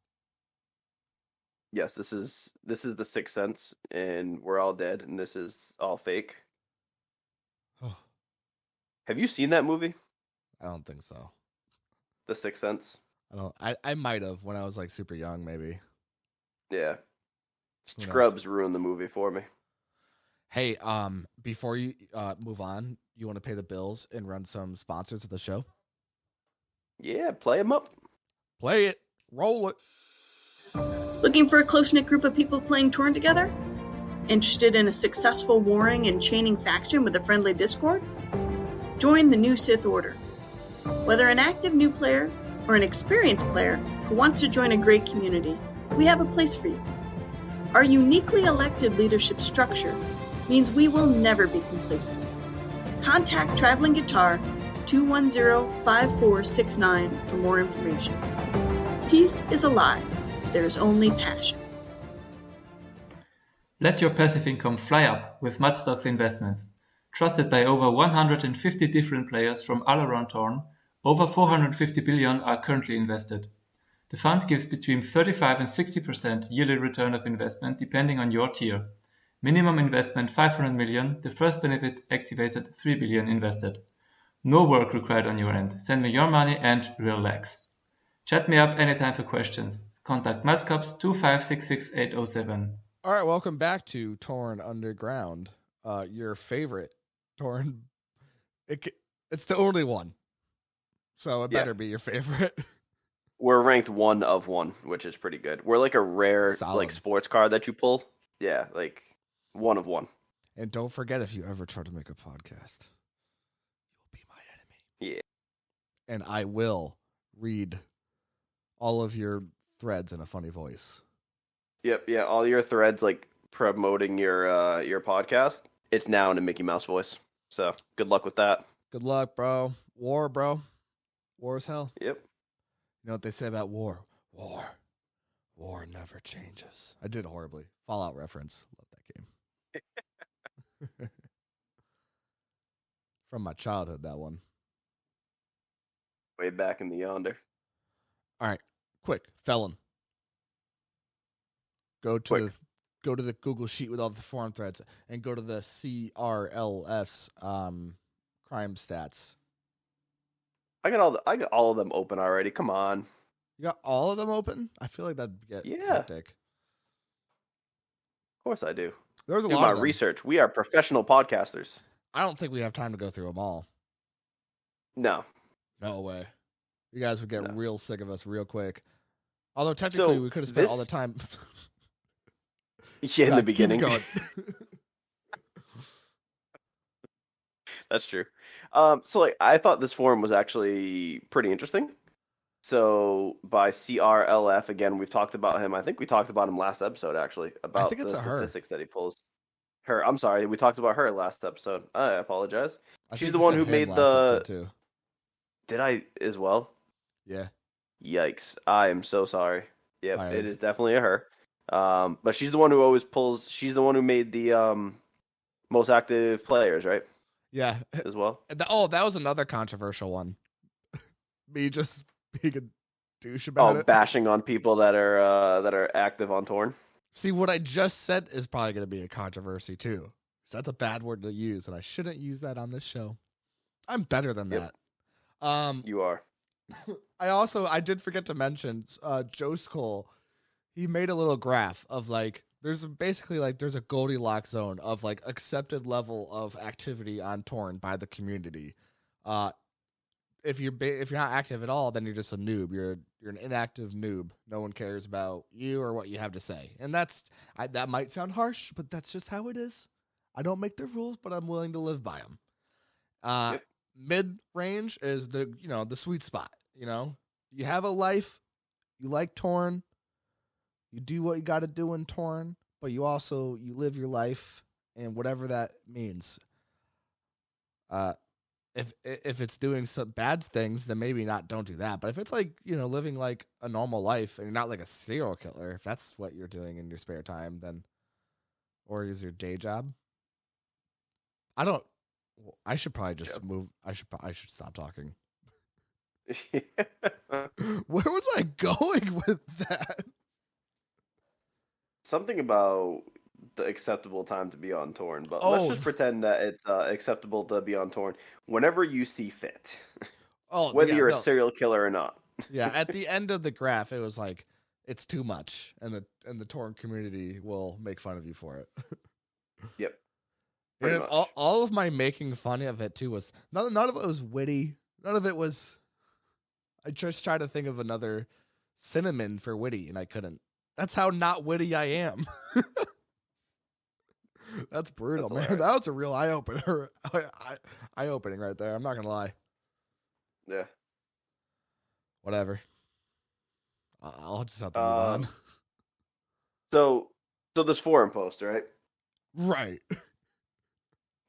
Yes, this is the Sixth Sense, and we're all dead, and this is all fake. Oh, Have you seen that movie, I don't think so. The Sixth Sense? I might have when I was like super young, maybe. Yeah. Who knows? Scrubs ruined the movie for me. Hey, before you move on, you want to pay the bills and run some sponsors of the show? Yeah, play them up. Play it. Roll it. Looking for a close-knit group of people playing Torn together? Interested in a successful warring and chaining faction with a friendly Discord? Join the new Sith Order. Whether an active new player or an experienced player who wants to join a great community, we have a place for you. Our uniquely elected leadership structure means we will never be complacent. Contact Traveling Guitar 210-5469 for more information. Peace is a lie. There is only passion. Let your passive income fly up with Mudstocks Investments. Trusted by over 150 different players from all around Torn, over 450 billion are currently invested. The fund gives between 35 and 60% yearly return of investment depending on your tier. Minimum investment 500 million, the first benefit activates at 3 billion invested. No work required on your end. Send me your money and relax. Chat me up anytime for questions. Contact Mudscops 2566807. All right, welcome back to Torn Underground. Your favorite Torn. It's the only one, so it better be your favorite. We're ranked 1 of 1, which is pretty good. We're like a rare Solid. sports car that you pull. Yeah, like 1 of 1. And don't forget, if you ever try to make a podcast, you'll be my enemy. Yeah. And I will read all of your threads in a funny voice. Yep, yeah, all your threads like promoting your podcast, it's now in a Mickey Mouse voice. So good luck with that. Good luck, bro. War, bro. War is hell. Yep. You know what they say about war? War never changes. I did horribly. Fallout reference. Love that game. From my childhood, that one. Way back in the yonder. All right, quick, felon. Go to the Google sheet with all the forum threads and go to the CRLS crime stats. I got all of them open already. Come on. You got all of them open? I feel like that'd get hectic. Of course I do. There's a Do lot my of them. research. We are professional podcasters. I don't think we have time to go through them all. No. No way. You guys would get No. real sick of us real quick. Although technically So we could have spent all the this- time. Yeah, in the God, keep beginning. going. That's true. So like I thought this forum was actually pretty interesting. So by CRLF again, we've talked about him. I think we talked about him last episode actually about think it's the a her. statistics that he pulls. Her, I'm sorry, we talked about her last episode. I apologize. I She's think the you one said who him made last the. episode too. Did I as well? Yeah. Yikes! I am so sorry. Yep, Fire. it is definitely a her. But she's the one who always pulls. She's the one who made the most active players, right? Yeah. As well. That was another controversial one. Me just being a douche about Oh, it. bashing on people that are active on Torn. See, what I just said is probably going to be a controversy too. So that's a bad word to use, and I shouldn't use that on this show. I'm better than Yep. that. You are. I did forget to mention Joe Skull. He made a little graph of like there's a Goldilocks zone of like accepted level of activity on Torn by the community. If you're not active at all, then you're just a noob. You're an inactive noob. No one cares about you or what you have to say. And that might sound harsh, but that's just how it is. I don't make the rules, but I'm willing to live by them. Yep. Mid range is the sweet spot. You have a life, you like Torn, you do what you got to do in Torn, but you live your life and whatever that means. If it's doing some bad things, then maybe don't do that. But if it's like, living like a normal life and you're not like a serial killer, if that's what you're doing in your spare time, then, or is your day job? I should probably just move. I should stop talking. Where was I going with that? Something about the acceptable time to be on Torn, but let's just pretend that it's acceptable to be on Torn whenever you see fit. Whether you're a serial killer or not. Yeah, at the end of the graph, it was like it's too much, and the Torn community will make fun of you for it. Yep. And all of my making fun of it too was none of it was witty. None of it was. I just tried to think of another synonym for witty, and I couldn't. That's how not witty I am. That's brutal, That's man. That was a real eye opener. Eye opening right there. I'm not gonna lie. Yeah. Whatever. I'll just have to move on. So this forum post, right? Right.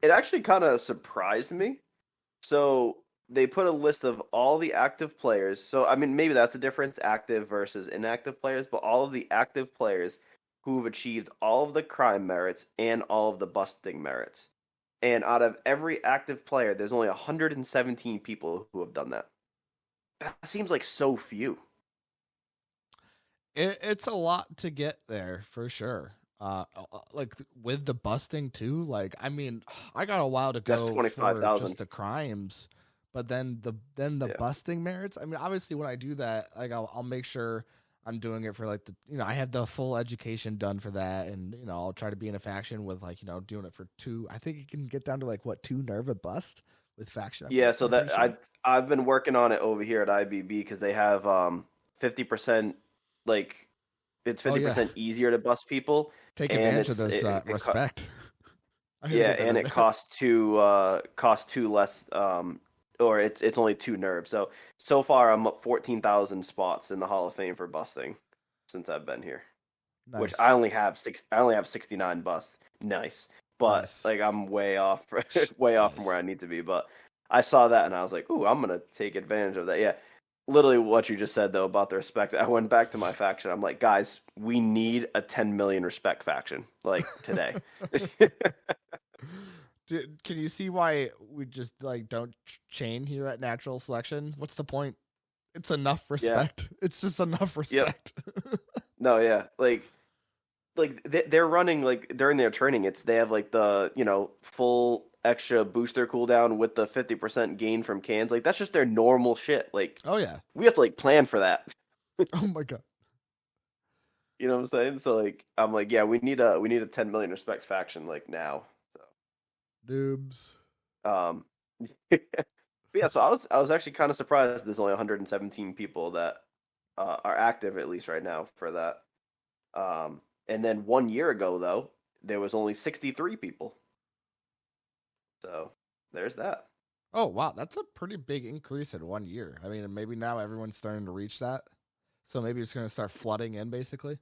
It actually kind of surprised me. So they put a list of all the active players. So, I mean, maybe that's a difference, active versus inactive players, but all of the active players who have achieved all of the crime merits and all of the busting merits. And out of every active player, there's only 117 people who have done that. That seems like so few. It's a lot to get there for sure. Like with the busting too. Like, I mean, I got a while to That's go for 25,000. just the crimes, but then the Yeah. busting merits. I mean, obviously when I do that, like I'll make sure I'm doing it for like I have the full education done for that, and I'll try to be in a faction with like doing it for 2. I think you can get down to like 2 nerve a bust with faction. Yeah, so that I've been working on it over here at IBB because they have 50%, like it's 50% easier to bust people. Take and advantage of it's- those it co- respect. I gotta Yeah, get that and in it there. costs two less, or it's only 2 nerves. So far I'm up 14,000 spots in the Hall of Fame for busting since I've been here. which Nice. I only have 69 busts. Nice. But Nice. like I'm way off way off from Nice. where I need to be. But I saw that and I was like, ooh, I'm gonna take advantage of that. Yeah. Literally what you just said though about the respect. I went back to my faction. I'm like, guys, we need a 10 million respect faction like today. Can you see why we just like don't chain here at Natural Selection? What's the point? It's enough Yeah. respect. It's just enough Yep. respect. No, yeah. Like they're running like during their training, they have like the full extra booster cooldown with the 50% gain from cans. Like that's just their normal shit. Like Oh yeah. we have to like plan for that. Oh my god. You know what I'm saying? So like I'm like, yeah, we need a 10 million respect faction like now. Noobs. Um, but yeah. So I was actually kind of surprised. There's only 117 people that are active at least right now for that. And then 1 year ago though, there was only 63 people. So there's that. Oh wow, that's a pretty big increase in 1 year. I mean, maybe now everyone's starting to reach that. So maybe it's going to start flooding in basically.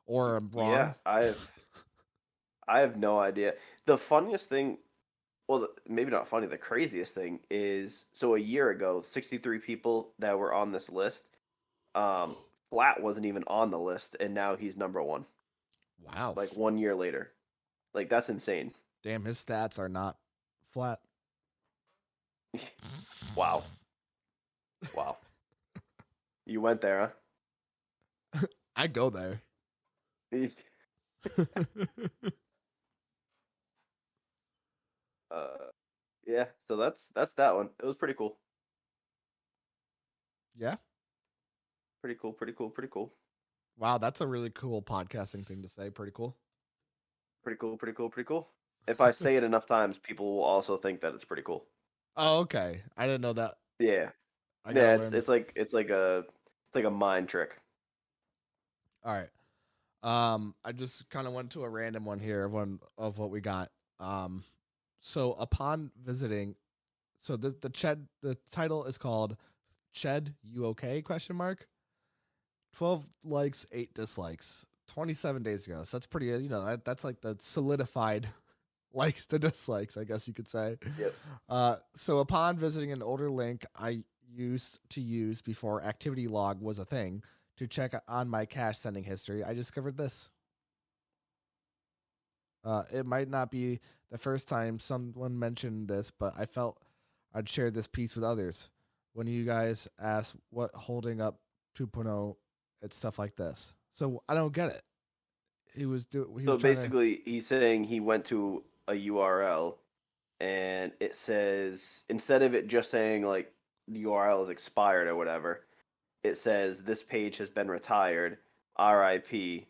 Or I'm wrong. Yeah, I have no idea. The funniest thing, well, maybe not funny, the craziest thing is, so a year ago, 63 people that were on this list, Flat wasn't even on the list, and now he's number one. Wow. Like 1 year later. Like, that's insane. Damn, his stats are not flat. Wow. Wow. You went there, I go there. huh? Yeah, so that's that one. It was pretty cool. Yeah. Pretty cool, pretty cool, pretty cool. Wow, that's a really cool podcasting thing to say. Pretty cool. Pretty cool, pretty cool, pretty cool. If I say it enough times, people will also think that it's pretty cool. Oh, okay. I didn't know that. Yeah. I Yeah, gotta learn. it's like a mind trick. All right. I just kind of went to a random one here of what we got. So upon visiting, so the title is called Ched, you okay? Question mark. 12 likes, 8 dislikes. 27 days ago. So that's pretty. That's like the solidified likes to dislikes, I guess you could say. Yep. So upon visiting an older link I used to use before activity log was a thing to check on my cash sending history, I discovered this. It might not be the first time someone mentioned this, but I felt I'd share this piece with others. When you guys asked what holding up 2.0, it's stuff like this. So I don't get it. He was So basically, he's saying he went to a URL, and it says, instead of it just saying like the URL is expired or whatever, it says this page has been retired, RIP,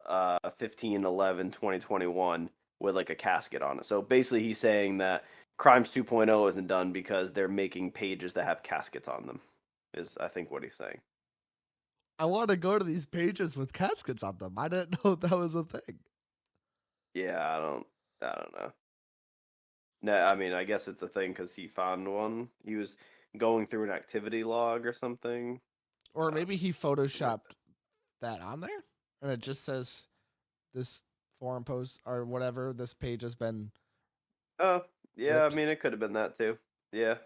15/11/2021 with like a casket on it. So basically, he's saying that Crimes 2.0 isn't done because they're making pages that have caskets on them. Is I think what he's saying. I want to go to these pages with caskets on them. I didn't know that was a thing. Yeah, I don't know. No, I mean, I guess it's a thing because he found one. He was going through an activity log or something. Or maybe he photoshopped that on there, and it just says this forum post or whatever. This page has been. Oh, yeah. Ripped. I mean, it could have been that too. Yeah,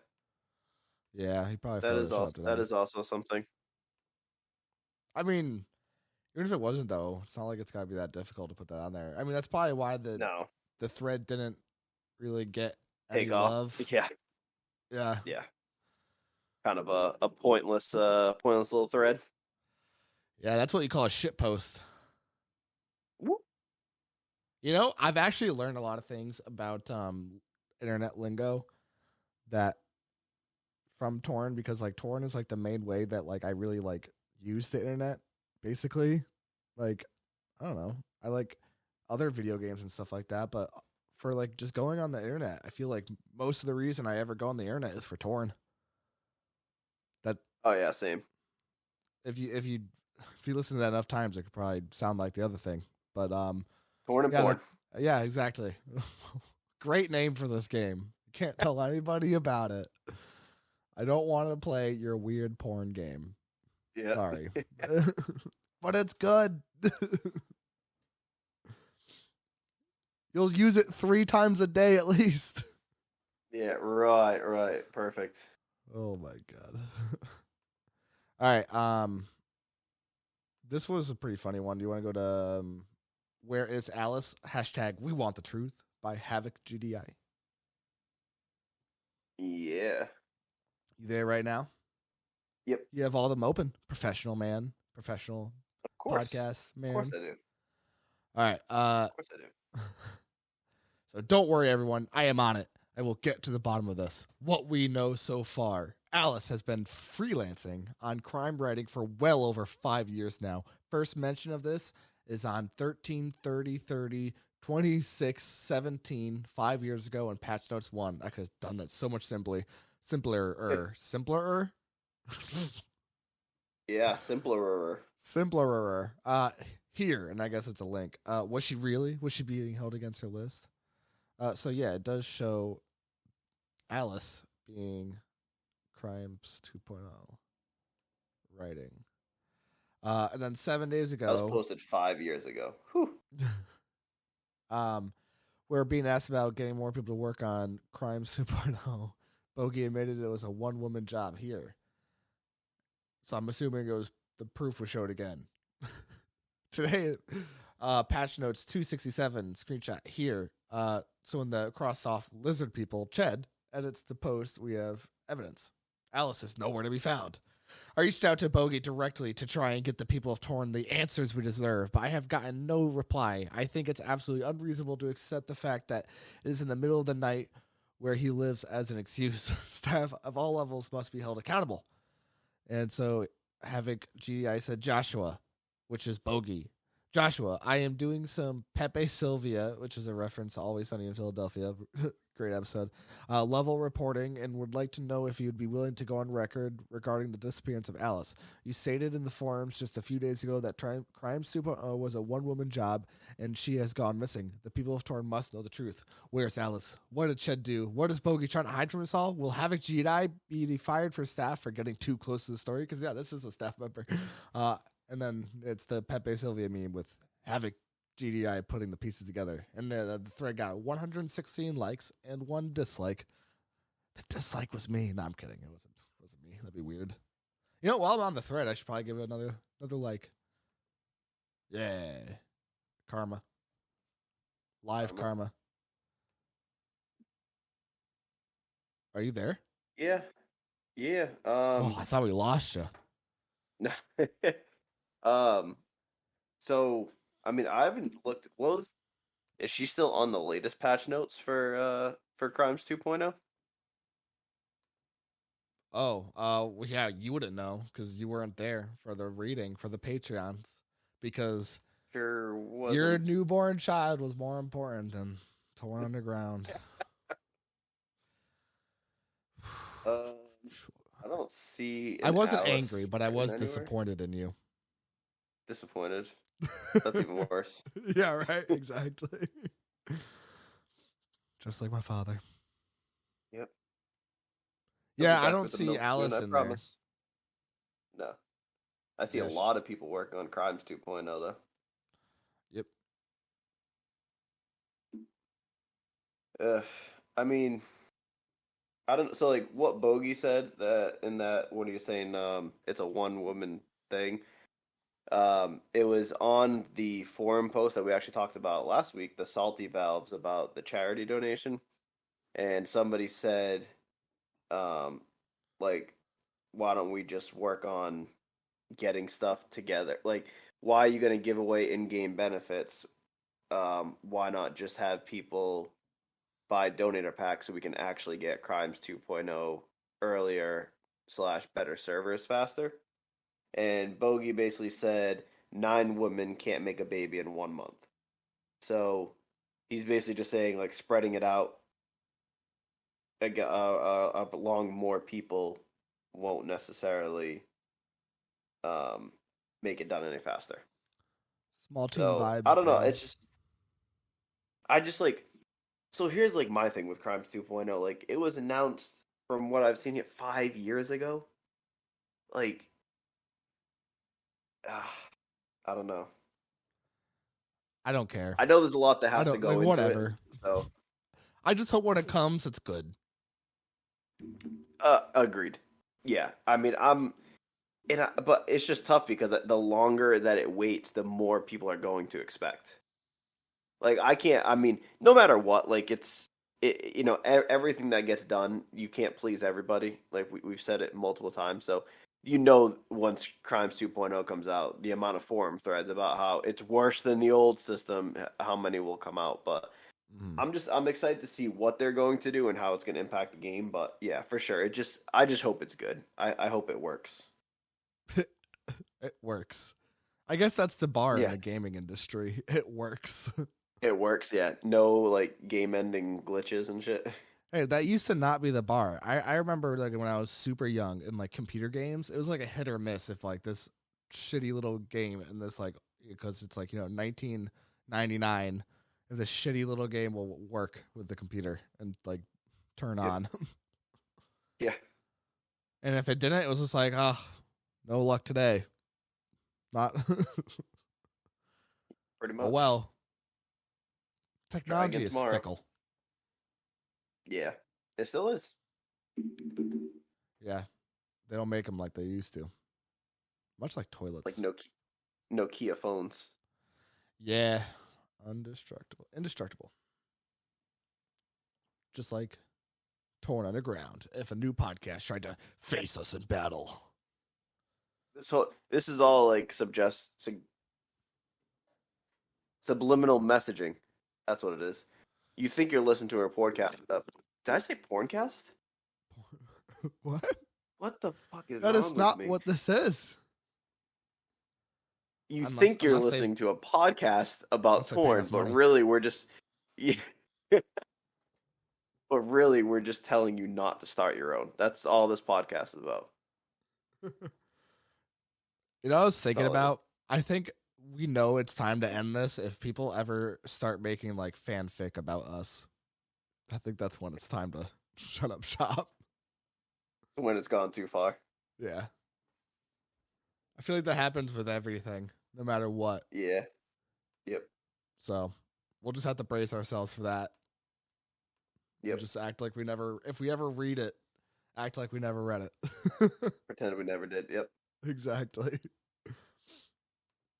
Yeah, he probably that is photoshopped also it. That is also something. I mean, even if it wasn't though, it's not like it's got to be that difficult to put that on there. I mean, that's probably why the thread didn't really get any Take off. love. Yeah. Yeah. Yeah. Kind of a pointless little thread. Yeah, that's what you call a shit post. Whoop. I've actually learned a lot of things about internet lingo that from Torn, because like Torn is like the main way that like I really like use the internet, basically. Like, I don't know. I like other video games and stuff like that, but for like just going on the internet, I feel like most of the reason I ever go on the internet is for Torn. Oh yeah, same. If you listen to that enough times, it could probably sound like the other thing. But Torn and porn. Yeah, exactly. Great name for this game. Can't tell anybody about it. I don't want to play your weird porn game. Yeah. Sorry. But it's good. You'll use it 3 times a day at least. Yeah, right. Perfect. Oh my god. All right. This was a pretty funny one. Do you want to go to Where is Alice? Hashtag We Want the Truth by Havoc GDI. Yeah. You there right now? Yep. You have all of them open. Professional man. Professional Of course. podcast man. Of course I do. All right. Of course I do. So don't worry, everyone. I am on it. I will get to the bottom of this. What we know so far. Alice has been freelancing on crime writing for well over 5 years now. First mention of this is on 13/30/30/26/17, 5 years ago in Patch Notes 1. I could have done that so much simpler. Yeah, simpler. Here, and I guess it's a link. Was she really? Was she being held against her list? So yeah, it does show Alice being Crimes 2.0 writing. And then 7 days That was ago, posted 5 years ago. Whew. we're being asked about getting more people to work on Crimes 2.0. Bogey admitted it was a one-woman job here. So I'm assuming the proof was showed again. Today, patch notes 267 screenshot here. So when the crossed off lizard people, Ched, edits the post, we have evidence. Alice is nowhere to be found. I reached out to Bogey directly to try and get the people of Torn the answers we deserve, but I have gotten no reply. I think it's absolutely unreasonable to accept the fact that it is in the middle of the night where he lives as an excuse. Staff of all levels must be held accountable. And so Havoc GDI said Joshua, which is Bogey. Joshua, I am doing some Pepe Sylvia, which is a reference to Always Sunny in Philadelphia. Great episode. Level reporting, and would like to know if you'd be willing to go on record regarding the disappearance of Alice. You stated in the forums just a few days ago that Crimes 2.0 was a one-woman job, and she has gone missing. The people of Torn must know the truth. Where's Alice? What did Ched do? What is Bogey trying to hide from us all? Will Havoc GDI be fired for staff for getting too close to the story? Because, yeah, this is a staff member. And then it's the Pepe Sylvia meme with Havoc GDI putting the pieces together. And the thread got 116 likes and 1 dislike. The dislike was me. No, I'm kidding. It wasn't me. That'd be weird. You know, while I'm on the thread, I should probably give it another like. Yeah. Karma. Live karma. Are you there? Yeah. I thought we lost you. No. So I mean, I haven't looked. Well, is she still on the latest patch notes for Crimes 2.0? Well, yeah, you wouldn't know because you weren't there for the reading for the Patreons because Sure wasn't. your newborn child was more important than Torn Underground. I don't see. I wasn't Alice angry, but I was anywhere. disappointed in you. Disappointed. That's even worse. Yeah, right. Exactly. Just like my father. Yep. Yeah, I don't see Alice in there. No. I see a lot of people working on Crimes 2.0 though. Yep. I mean, I don't. So like, what Bogey said that in that when he was saying it's a one woman thing. It was on the forum post that we actually talked about last week, the Salty Valves about the charity donation, and somebody said, like, why don't we just work on getting stuff together? Like, why are you going to give away in-game benefits? Why not just have people buy donator packs so we can actually get Crimes 2.0 earlier / better servers faster? And Bogey basically said 9 women can't make a baby in 1 month. So he's basically just saying like spreading it out along more people won't necessarily make it done any faster. Small team vibes. I don't know. Bro. It's just I just like so here's like my thing with Crimes 2.0. Like it was announced from what I've seen it 5 years ago. Like I don't know. I don't care. I know there's a lot that I has to don't go like into whatever. it. So I just hope when it comes, it's good. agreed. Yeah, I mean, but it's just tough because the longer that it waits, the more people are going to expect. Like I can't. I mean, no matter what, like everything that gets done, you can't please everybody. Like we've said it multiple times. So once Crimes 2.0 comes out, the amount of forum threads about how it's worse than the old system, how many will come out. But I'm excited to see what they're going to do and how it's going to impact the game. But yeah, for sure, I just hope it's good. I hope it works. It works. I guess that's the bar in Yeah. the gaming industry. It works. It works, yeah. No like game ending glitches and shit. Hey, that used to not be the bar. I remember like when I was super young in like computer games, it was like a hit or miss if like this shitty little game and this like because it's like 1999 if this shitty little game will work with the computer and like turn on. Yeah. And if it didn't, it was just like, oh, no luck today. Not Pretty much. oh well. Try Technology again is tomorrow. fickle. Yeah. It still is. Yeah. They don't make them like they used to. Much like toilets. Like Nokia phones. Yeah. Indestructible. Just like Torn Underground. If a new podcast tried to face us in battle. This is all like subliminal messaging. That's what it is. You think you're listening to a podcast. Did I say porncast? What? What the fuck is That wrong is with not me? what this is. You Unless- think you're unless they- listening to a podcast about unless they pay porn, enough but money. really we're just but really we're just telling you not to start your own. That's all this podcast is about. I was thinking all it about, I think we know it's time to end this if people ever start making like fanfic about us. I think that's when it's time to shut up shop. When it's gone too far. Yeah. I feel like that happens with everything, no matter what. Yeah. Yep. So we'll just have to brace ourselves for that. We'll Yep. just act like we never, if we ever read it, act like we never read it. Pretend we never did. Yep. Exactly.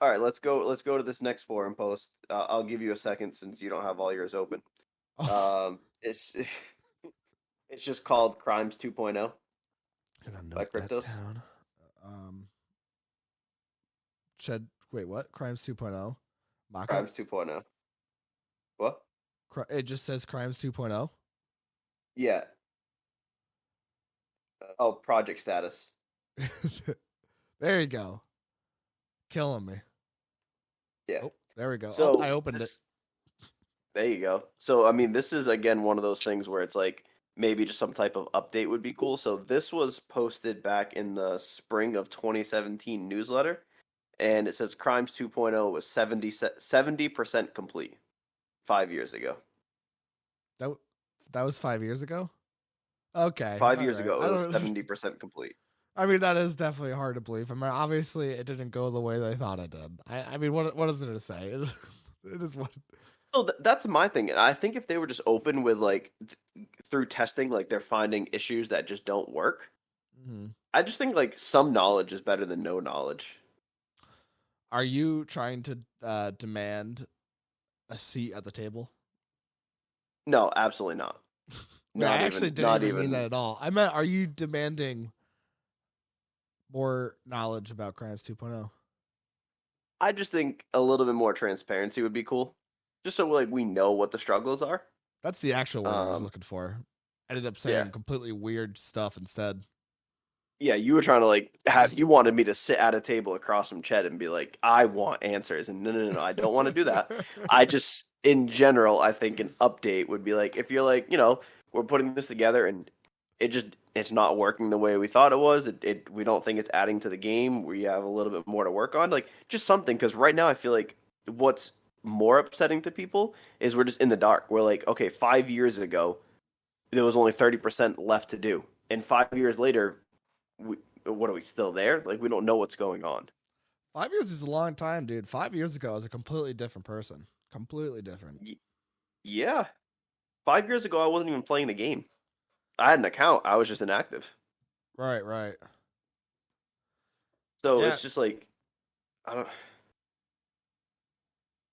All right, let's go to this next forum post. I'll give you a second since you don't have all yours open. It's it's just called Crimes 2.0. Gonna by note that Cryptos. down. Wait, what? Crimes 2.0? Mock-up? Crimes 2.0. What? It just says Crimes 2.0? Yeah. Oh, project status. There you go. Killing me. Yeah. Oh, there we go. So I opened it. There you go. So I mean, this is again one of those things where it's like maybe just some type of update would be cool. So this was posted back in the spring of 2017 newsletter, and it says Crimes 2.0 was 70% complete 5 years ago. That was 5 years ago? Okay. 5 years ago, I it was don't- 70% complete. I mean, that is definitely hard to believe. I mean, obviously, it didn't go the way they thought it did. I mean, what is there to say? It is what. So that's my thing. And I think if they were just open with like through testing, like they're finding issues that just don't work. Mhm. I just think like some knowledge is better than no knowledge. Are you trying to demand a seat at the table? No, absolutely not. No, I actually didn't even mean that at all. I meant, are you demanding more knowledge about Crimes 2.0? I just think a little bit more transparency would be cool, just so like we know what the struggles are. That's the actual word I was looking for. Ended up saying Yeah. completely weird stuff instead. Yeah, you were trying to like you wanted me to sit at a table across from Chet and be like, I want answers, and no, I don't want to do that. I just, in general, I think an update would be like if you're like, we're putting this together and it's not working the way we thought it was. We don't think it's adding to the game. We have a little bit more to work on, like just something. Because right now, I feel like what's more upsetting to people is we're just in the dark. We're like, okay, 5 years ago, there was only 30% left to do, and 5 years later, what are we still there? Like we don't know what's going on. 5 years is a long time, dude. 5 years ago, I was a completely different person. Completely different. Yeah. 5 years ago, I wasn't even playing the game. I had an account. I was just inactive. Right. So Yeah. it's just like, I don't.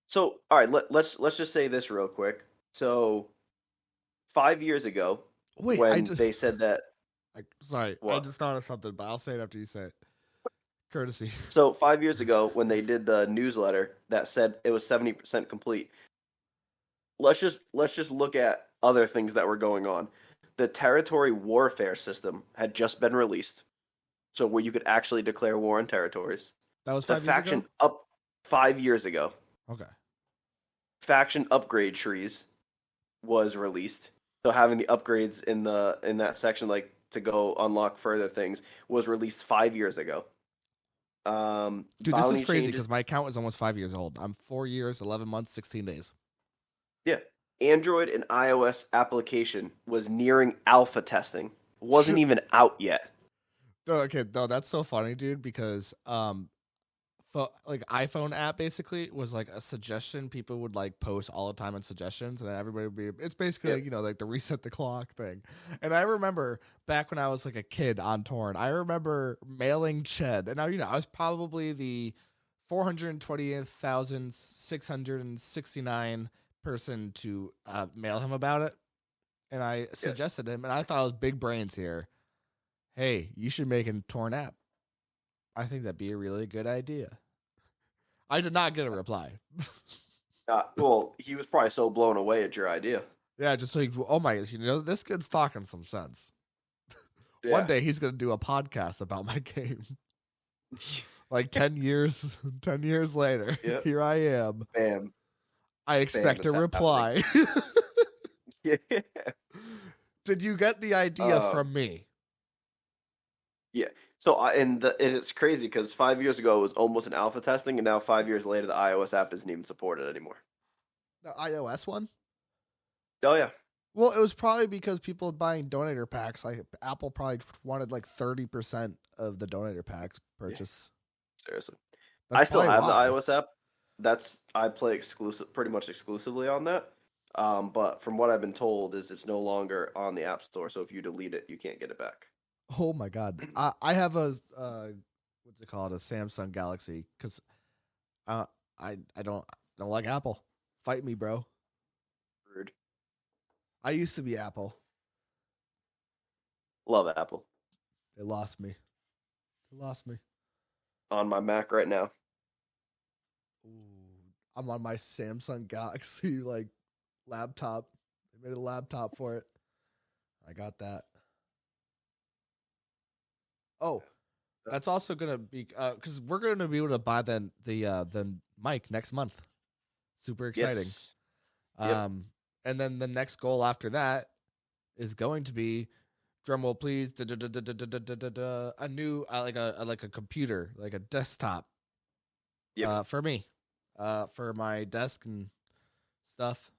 So all right, let's just say this real quick. So 5 years ago, Wait, when they said that sorry, I what? just thought of something, but I'll say it after you say it. Courtesy. So 5 years ago, when they did the newsletter that said it was 70% complete, let's just look at other things that were going on. The territory warfare system had just been released, so where you could actually declare war on territories. That was The 5 years faction ago? up 5 years ago. Okay. Faction upgrade trees was released. So having the upgrades in that section, like to go unlock further things, was released 5 years ago. Dude, this is Bounty crazy changes. because my account is almost 5 years old. I'm 4 years, 11 months, 16 days. Yeah, Android and iOS application was nearing alpha testing. Wasn't even out yet. No, okay, no, that's so funny, dude, because like iPhone app basically was like a suggestion people would like post all the time in suggestions, and then everybody would be. It's basically Yep. like, like the reset the clock thing. And I remember back when I was like a kid on Torrent, I remember mailing Ched, and now I was probably the 428,669 person to mail him about it, and I suggested him, and I thought it was big brains here. Hey, you should make a Torrent app. I think that'd be a really good idea. I did not get a reply. Well, he was probably so blown away at your idea. Yeah, just like, oh my, this kid's talking some sense. Yeah. One day he's gonna do a podcast about my game. Like 10 years later, Yep. here I am. Bam. I expect Bam, a reply. Yeah. Did you get the idea from me? Yeah. So and it's crazy because 5 years ago it was almost an alpha testing, and now 5 years later the iOS app isn't even supported anymore. The iOS one? Oh yeah. Well, it was probably because people buying donator packs. Like Apple probably wanted like 30% of the donator packs purchase. Yeah. Seriously. That's I still probably have why. the iOS app. I play pretty much exclusively on that. But from what I've been told is it's no longer on the App Store. So if you delete it, you can't get it back. Oh my god, I have a what's it called, a Samsung Galaxy, because I don't like Apple. Fight me, bro. Rude. I used to be Apple. Love Apple. They lost me. On my Mac right now. Ooh, I'm on my Samsung Galaxy like laptop. They made a laptop for it. I got that. Oh, that's also gonna be because we're gonna be able to buy the mic next month. Super exciting. Yes. Yep. And then the next goal after that is going to be, drumroll please, a new like a computer, like a desktop. Yep. For me, for my desk and stuff.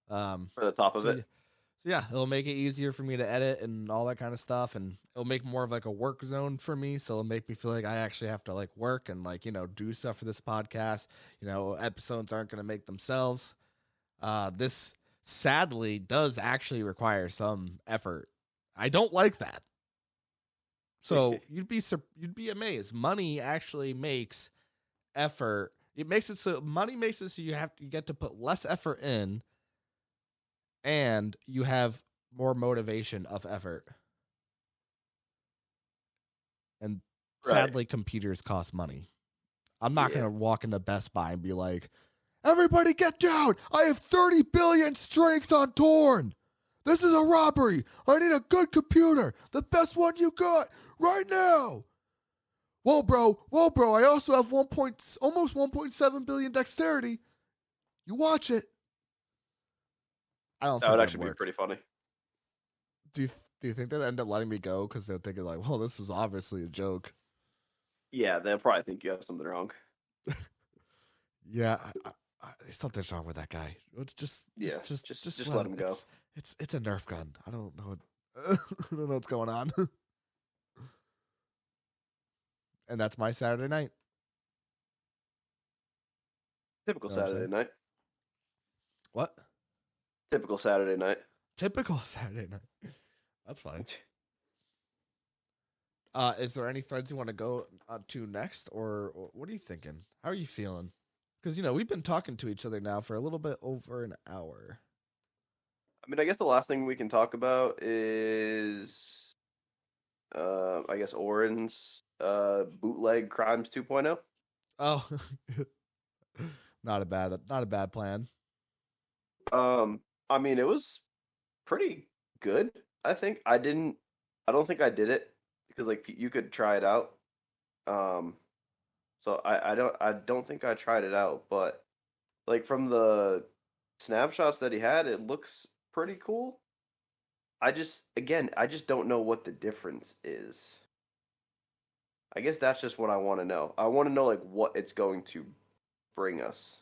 For the top of it. So yeah, it'll make it easier for me to edit and all that kind of stuff, and it'll make more of like a work zone for me. So it'll make me feel like I actually have to like work and like do stuff for this podcast. Episodes aren't going to make themselves. This sadly does actually require some effort. I don't like that. So you'd be amazed. Money actually makes effort. It makes it so money makes it so you get to put less effort in, and you have more motivation of effort. And sadly, computers cost money. I'm not going to walk into Best Buy and be like, everybody get down. I have 30 billion strength on Torn. This is a robbery. I need a good computer. The best one you got right now. Whoa, bro. I also have almost 1.7 billion dexterity. You watch it. I don't think That would that'd actually work. be pretty funny. Do you think they'd end up letting me go because they'll think like, well, this was obviously a joke? Yeah, they'll probably think you have something wrong. Yeah, there's something wrong with that guy. It's just let him go. It's a Nerf gun. I don't know. I don't know what's going on. And that's my Saturday night. Typical You know what I'm Saturday saying? night. What? Typical Saturday night. Typical Saturday night. That's fine. Is there any threads you want to go to next, or what are you thinking? How are you feeling? Because we've been talking to each other now for a little bit over an hour. I mean, I guess the last thing we can talk about is, I guess Orin's bootleg crimes 2.0. Oh, not a bad plan. I mean, it was pretty good. I think I don't think I did it because like you could try it out. So I don't think I tried it out, but like from the snapshots that he had, it looks pretty cool. I just don't know what the difference is. I guess that's just what I want to know. I want to know like what it's going to bring us.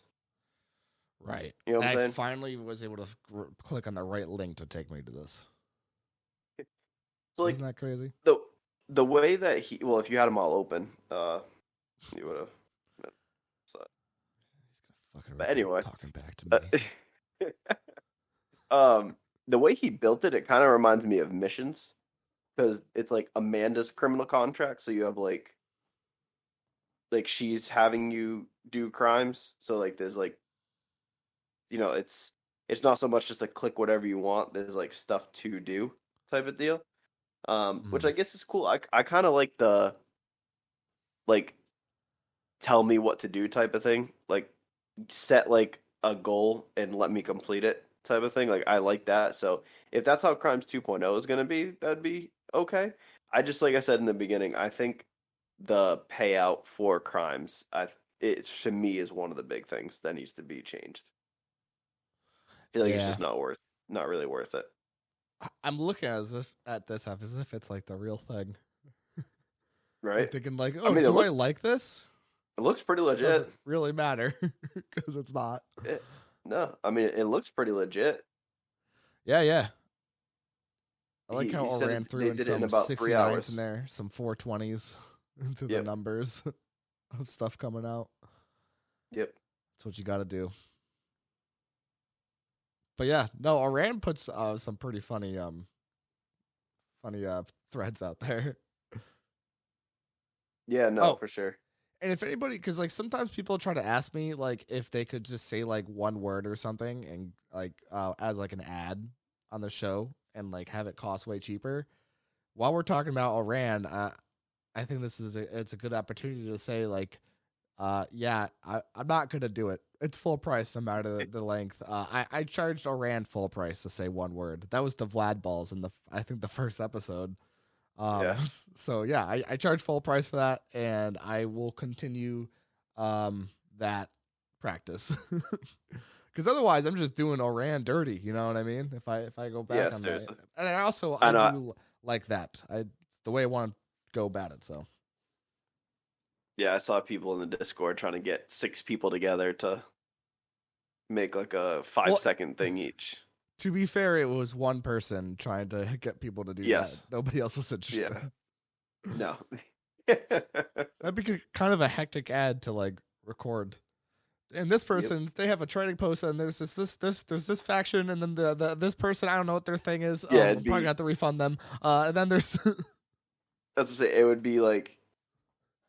Right. You know what I'm I saying? finally was able to click on the right link to take me to this. So like Isn't that crazy? the way that if you had them all open, you would have. So. He's gonna But anyway, talking back to me. The way he built it kind of reminds me of Missions, because it's like Amanda's criminal contract. So you have like she's having you do crimes. So like there's like, it's not so much just like click whatever you want. There's like stuff to do type of deal. Which I guess is cool. I kind of like the like tell me what to do type of thing. Like set like a goal and let me complete it type of thing. Like I like that. So if that's how Crimes 2.0 is going to be, that'd be okay. I just, like I said in the beginning, I think the payout for crimes, it to me is one of the big things that needs to be changed. I feel like it's just not really worth it. I'm looking at this as if it's like the real thing. Right? I'm thinking like, I mean, I like this? It looks pretty legit. It doesn't really matter because it's not. No, I mean, it looks pretty legit. Yeah. I like He how I said ran they through did it some in about 3 69s hours. in there, some 420s into the numbers of stuff coming out. Yep. That's what you got to do. But yeah, no, Iran puts some pretty funny threads out there. Yeah, no, for sure. And if anybody, because like sometimes people try to ask me like if they could just say like one word or something and like as like an ad on the show and like have it cost way cheaper. While we're talking about Iran, I think it's a good opportunity to say like, I'm not gonna do it. It's full price no matter the length. I charged Iran full price to say one word. That was the Vlad balls in I think the first episode. So yeah, I charge full price for that, and I will continue that practice. Because otherwise, I'm just doing Iran dirty. You know what I mean? If I go back on that, and I do like that. It's the way I want to go about it. So yeah, I saw people in the Discord trying to get 6 people together to make like a 5-second thing each. To be fair, it was one person trying to get people to do that. Nobody else was interested. Yeah. No. That'd be kind of a hectic ad to like record. And this person, they have a trading post, and there's this faction, and then the this person, I don't know what their thing is. Yeah, probably got to refund them. And then there's. That's to say, it would be like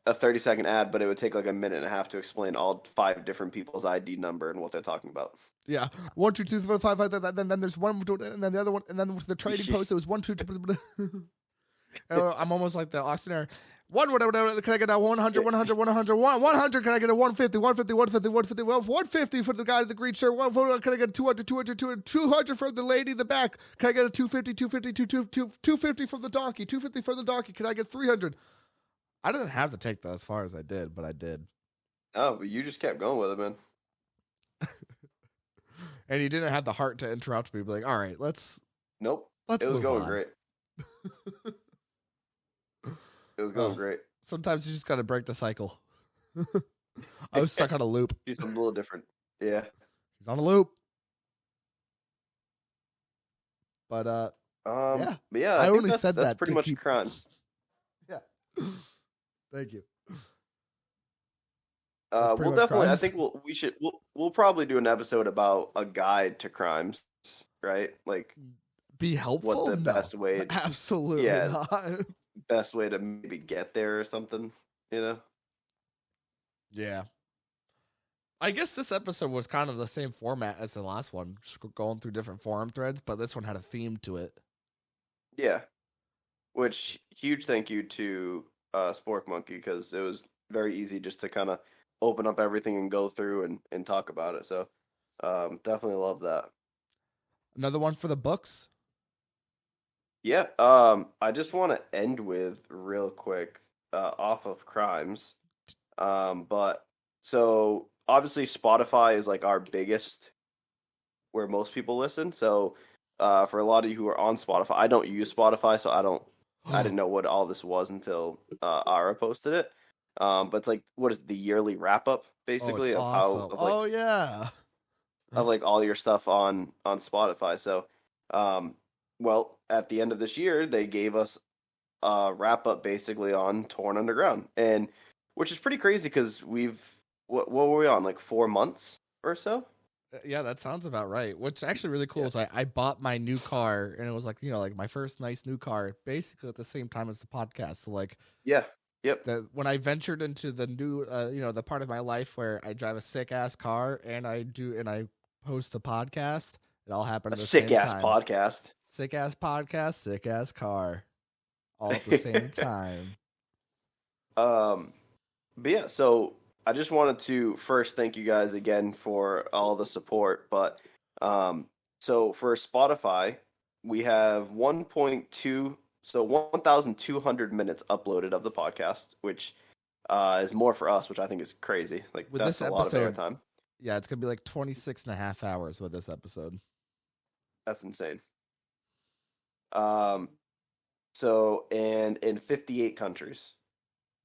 a 30-second ad, but it would take like a minute and a half to explain all 5 different people's ID number and what they're talking about. Yeah, 1, 2, 3, 4, 5, 5. Then there's one, and then the other one, and then with the trading post, it was 1, 2, 3. I'm almost like the auctioneer. 1, whatever. Can I get a 100, 100, 100, 100? Can I get a 150, 150, 150, 150, 150 for the guy with the green shirt? Can I get a 200, 200, 200, 200 for the lady in the back? Can I get a 250, 250, 250 from the donkey? 250 for the donkey. Can I get 300? I didn't have to take that as far as I did, but I did. Oh, but you just kept going with it, man. And he didn't have the heart to interrupt me, be like, all right, let's. Nope. Let's it was move going on. great. It was going great. Sometimes you just got to break the cycle. I was stuck on a loop. Do something a little different. Yeah. He's on a loop. But But yeah, I only think said that's that pretty to much keep... crimes. Yeah. Thank you. Thank you. It's pretty We'll much definitely. I crimes. think we'll probably do an episode about a guide to crimes, right? Like Be what helpful? the No, best way, absolutely yeah, not. best way to maybe get there or something. You know? Yeah. I guess this episode was kind of the same format as the last one, just going through different forum threads, but this one had a theme to it. Yeah. Which huge thank you to Spork Monkey because it was very easy just to kind of open up everything and go through and talk about it. So definitely love that. Another one for the books. Yeah. I just want to end with real quick off of crimes. But so obviously Spotify is like our biggest where most people listen. So for a lot of you who are on Spotify, I don't use Spotify, so I didn't know what all this was until Ara posted it. But it's like what is the yearly wrap up Oh, it's basically of awesome. how of Oh like yeah. all your stuff on Spotify. So well at the end of this year they gave us a wrap up basically on Torn Underground, and which is pretty crazy because what were we on, like 4 months or so? Yeah, that sounds about right. What's actually really cool Yeah. is I bought my new car and it was like, like my first nice new car basically at the same time as the podcast. So like Yeah. Yep. when I ventured into the new the part of my life where I drive a sick ass car and I host a podcast, it all happened A at the sick same ass time. podcast. Sick ass podcast, sick ass car. All at the same time. But yeah, so I just wanted to first thank you guys again for all the support. But so for Spotify, we have 1,200 minutes uploaded of the podcast, which is more for us, which I think is crazy. Like With that's this a lot of episode, airtime. yeah, it's gonna be like 26 and a half hours with this episode. That's insane. So and in 58 countries.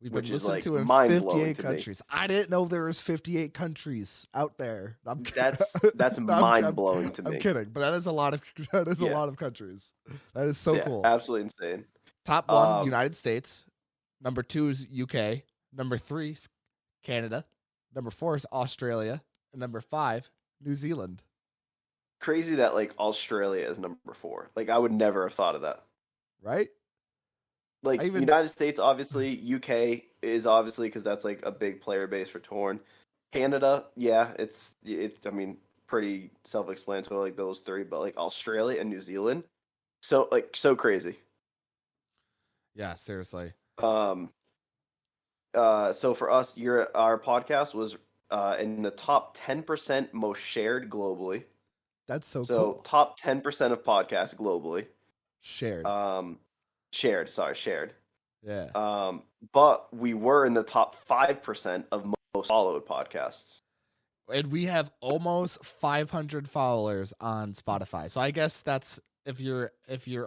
We've Which been is listened like to in mind-blowing 58 to me. countries. I didn't know there was 58 countries out there. That's I'm- mind-blowing to me. I'm kidding, but that is a lot of a Yeah. lot of countries. That is so Yeah, cool. absolutely insane. Top one, United States. Number 2 is UK. Number 3 is Canada. Number 4 is Australia. And number 5, New Zealand. Crazy that like Australia is number 4. Like I would never have thought of that. Right? Like United States, obviously. UK is obviously because that's like a big player base for Torn. Canada, yeah, it's I mean pretty self-explanatory, like those three. But like Australia and New Zealand, so crazy. Yeah, seriously. So for us, our podcast was in the top 10% most shared globally. That's so So cool. top 10% of podcasts globally. Shared. Shared. Yeah. But we were in the top 5% of most followed podcasts. And we have almost 500 followers on Spotify. So I guess that's if you're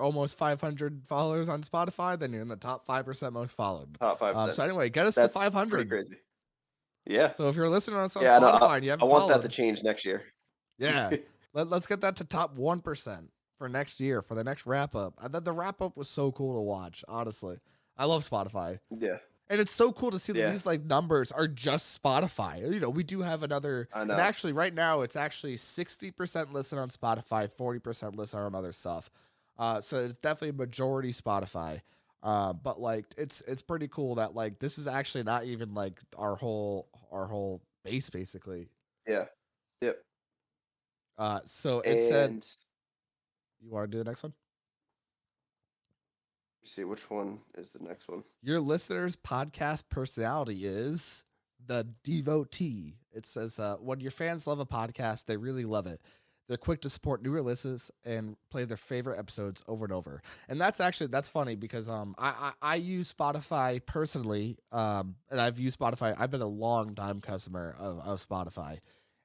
almost 500 followers on Spotify, then you're in the top 5% most followed. Top 5%. So anyway, get us That's to 500. pretty crazy. Yeah. So if you're listening to us on Yeah, Spotify and you haven't I want followed, that to change next year. yeah, let's get that to top 1% for next year for the next wrap up. I thought the wrap up was so cool to watch. Honestly, I love Spotify. Yeah. And it's so cool to see that Yeah. these like numbers are just Spotify. You know, we do have another. I know. And actually, right now it's actually 60% listen on Spotify, 40% listen on other stuff. So it's definitely a majority Spotify. But like it's pretty cool that like this is actually not even like our whole base basically. Yeah. Yep. So it said, And you want to do the next one? see which one is the next one. Your listener's podcast personality is the devotee. It says, when your fans love a podcast, they really love it. They're quick to support new releases and play their favorite episodes over and over. And that's funny because I use Spotify personally, and I've used Spotify. I've been a long time customer of Spotify.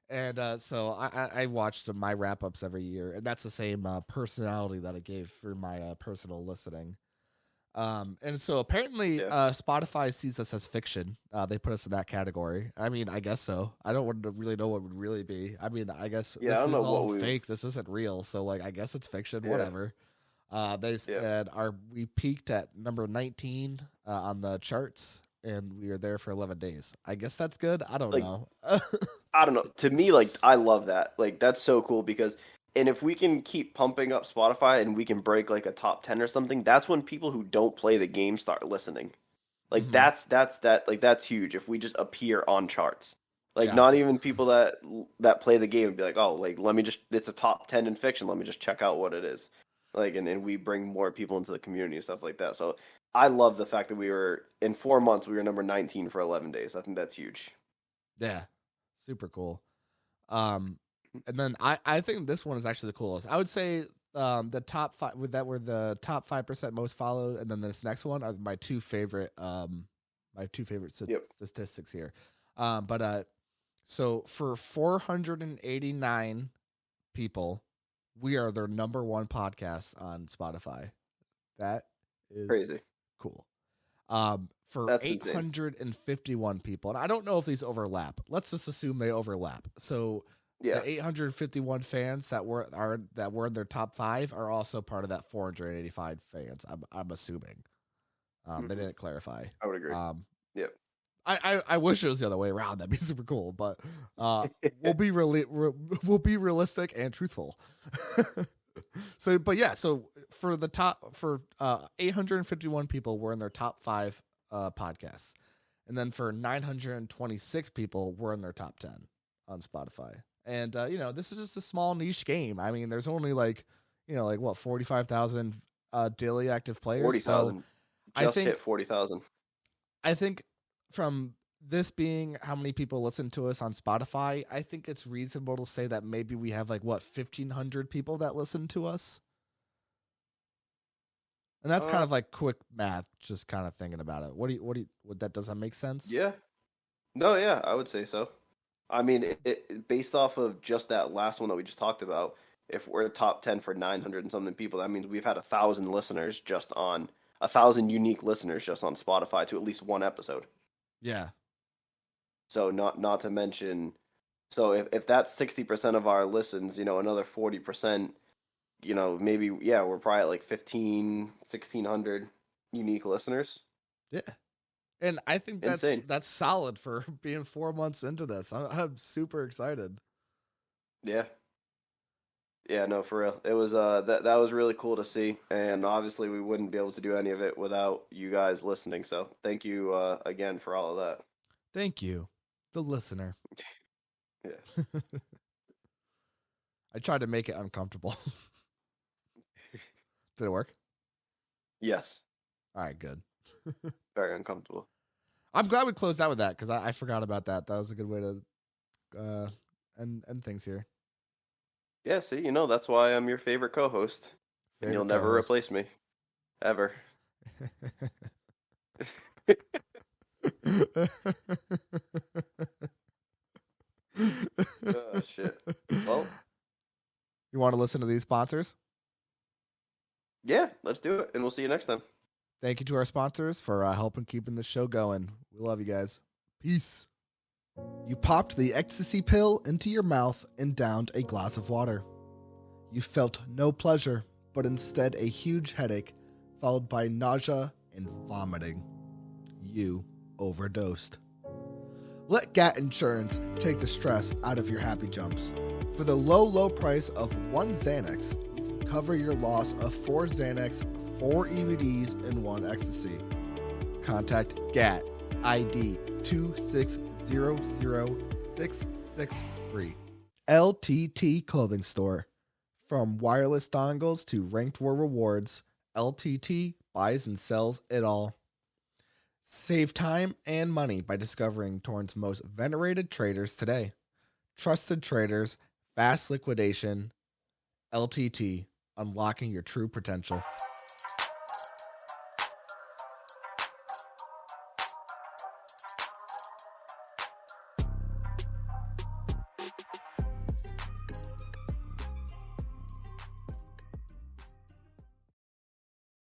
And so I watched my wrap ups every year, and that's the same personality that I gave for my personal listening. And so apparently, Spotify sees us as fiction. They put us in that category. I mean, I guess so. I don't want to really know what would really be. I mean, I guess Yeah, I this don't is know all what fake. This isn't real. So like, I guess it's fiction. Yeah. Whatever. They said we peaked at number 19 on the charts. and we are there for 11 days. I guess that's good. I don't Like, know. I don't know. To me, like, I love that. Like, that's so cool because, and if we can keep pumping up Spotify and we can break like a top 10 or something, that's when people who don't play the game start listening. Like, Mhm. that's huge. If we just appear on charts, like, Yeah. not even people that play the game would be like, oh, like, let me just, it's a top 10 in fiction. Let me just check out what it is. Like, and we bring more people into the community and stuff like that. So I love the fact that we were, in 4 months, we were number 19 for 11 days. I think that's huge. Yeah. Super cool. And then I think this one is actually the coolest. I would say the top five that were the top 5% most followed, and then this next one are my two favorite Yep. statistics here. So for 489 people, we are their number one podcast on Spotify. That is Crazy. cool. For That's insane. 851 people, and I don't know if these overlap. Let's just assume they overlap. So Yeah. the 851 fans that were in their top 5 are also part of that 485 fans. I'm assuming. They didn't clarify. I would agree. Yep. I wish it was the other way around. That'd be super cool. But we'll be realistic and truthful. So for 851 people were in their top 5 podcasts, and then for 926 people were in their top 10 on Spotify. And this is just a small niche game. I mean, there's only like 45,000 daily active players. 40,000. I think hit 40,000. I think from this being how many people listen to us on Spotify, I think it's reasonable to say that maybe we have 1,500 people that listen to us. And that's kind of like quick math, just kind of thinking about it. Does that make sense? Yeah. No, yeah, I would say so. I mean, it based off of just that last one that we just talked about, if we're top 10 for 900 and something people, that means we've had 1,000 listeners just on 1,000 unique listeners just on Spotify to at least one episode. Yeah. So not to mention, so if that's 60% of our listens, another 40%, maybe, yeah, we're probably at like 1,600 unique listeners. Yeah. And I think Insane. that's solid for being 4 months into this. I'm super excited. Yeah. Yeah, no, for real. It was that was really cool to see, and obviously we wouldn't be able to do any of it without you guys listening. So thank you again for all of that. Thank you, the listener. Yeah. I tried to make it uncomfortable. Did it work? Yes. All right, good. Very uncomfortable. I'm glad we closed out with that because I forgot about that. That was a good way to end things here. Yeah, see, that's why I'm your favorite co-host. And you'll never replace me. Ever. Oh, shit. Well, you want to listen to these sponsors? Yeah, let's do it, and we'll see you next time. Thank you to our sponsors for helping keeping the show going. We love you guys. Peace. You popped the ecstasy pill into your mouth and downed a glass of water. You felt no pleasure, but instead a huge headache, followed by nausea and vomiting. You overdosed. Let GAT Insurance take the stress out of your happy jumps. For the low price of 1 Xanax, you can cover your loss of 4 Xanax, 4 EVDs, and 1 ecstasy. Contact GAT ID 2600663. LTT Clothing Store. From wireless dongles to ranked war rewards, LTT buys and sells it all. Save time and money by discovering Torrent's most venerated traders today. Trusted traders, fast liquidation, LTT, unlocking your true potential.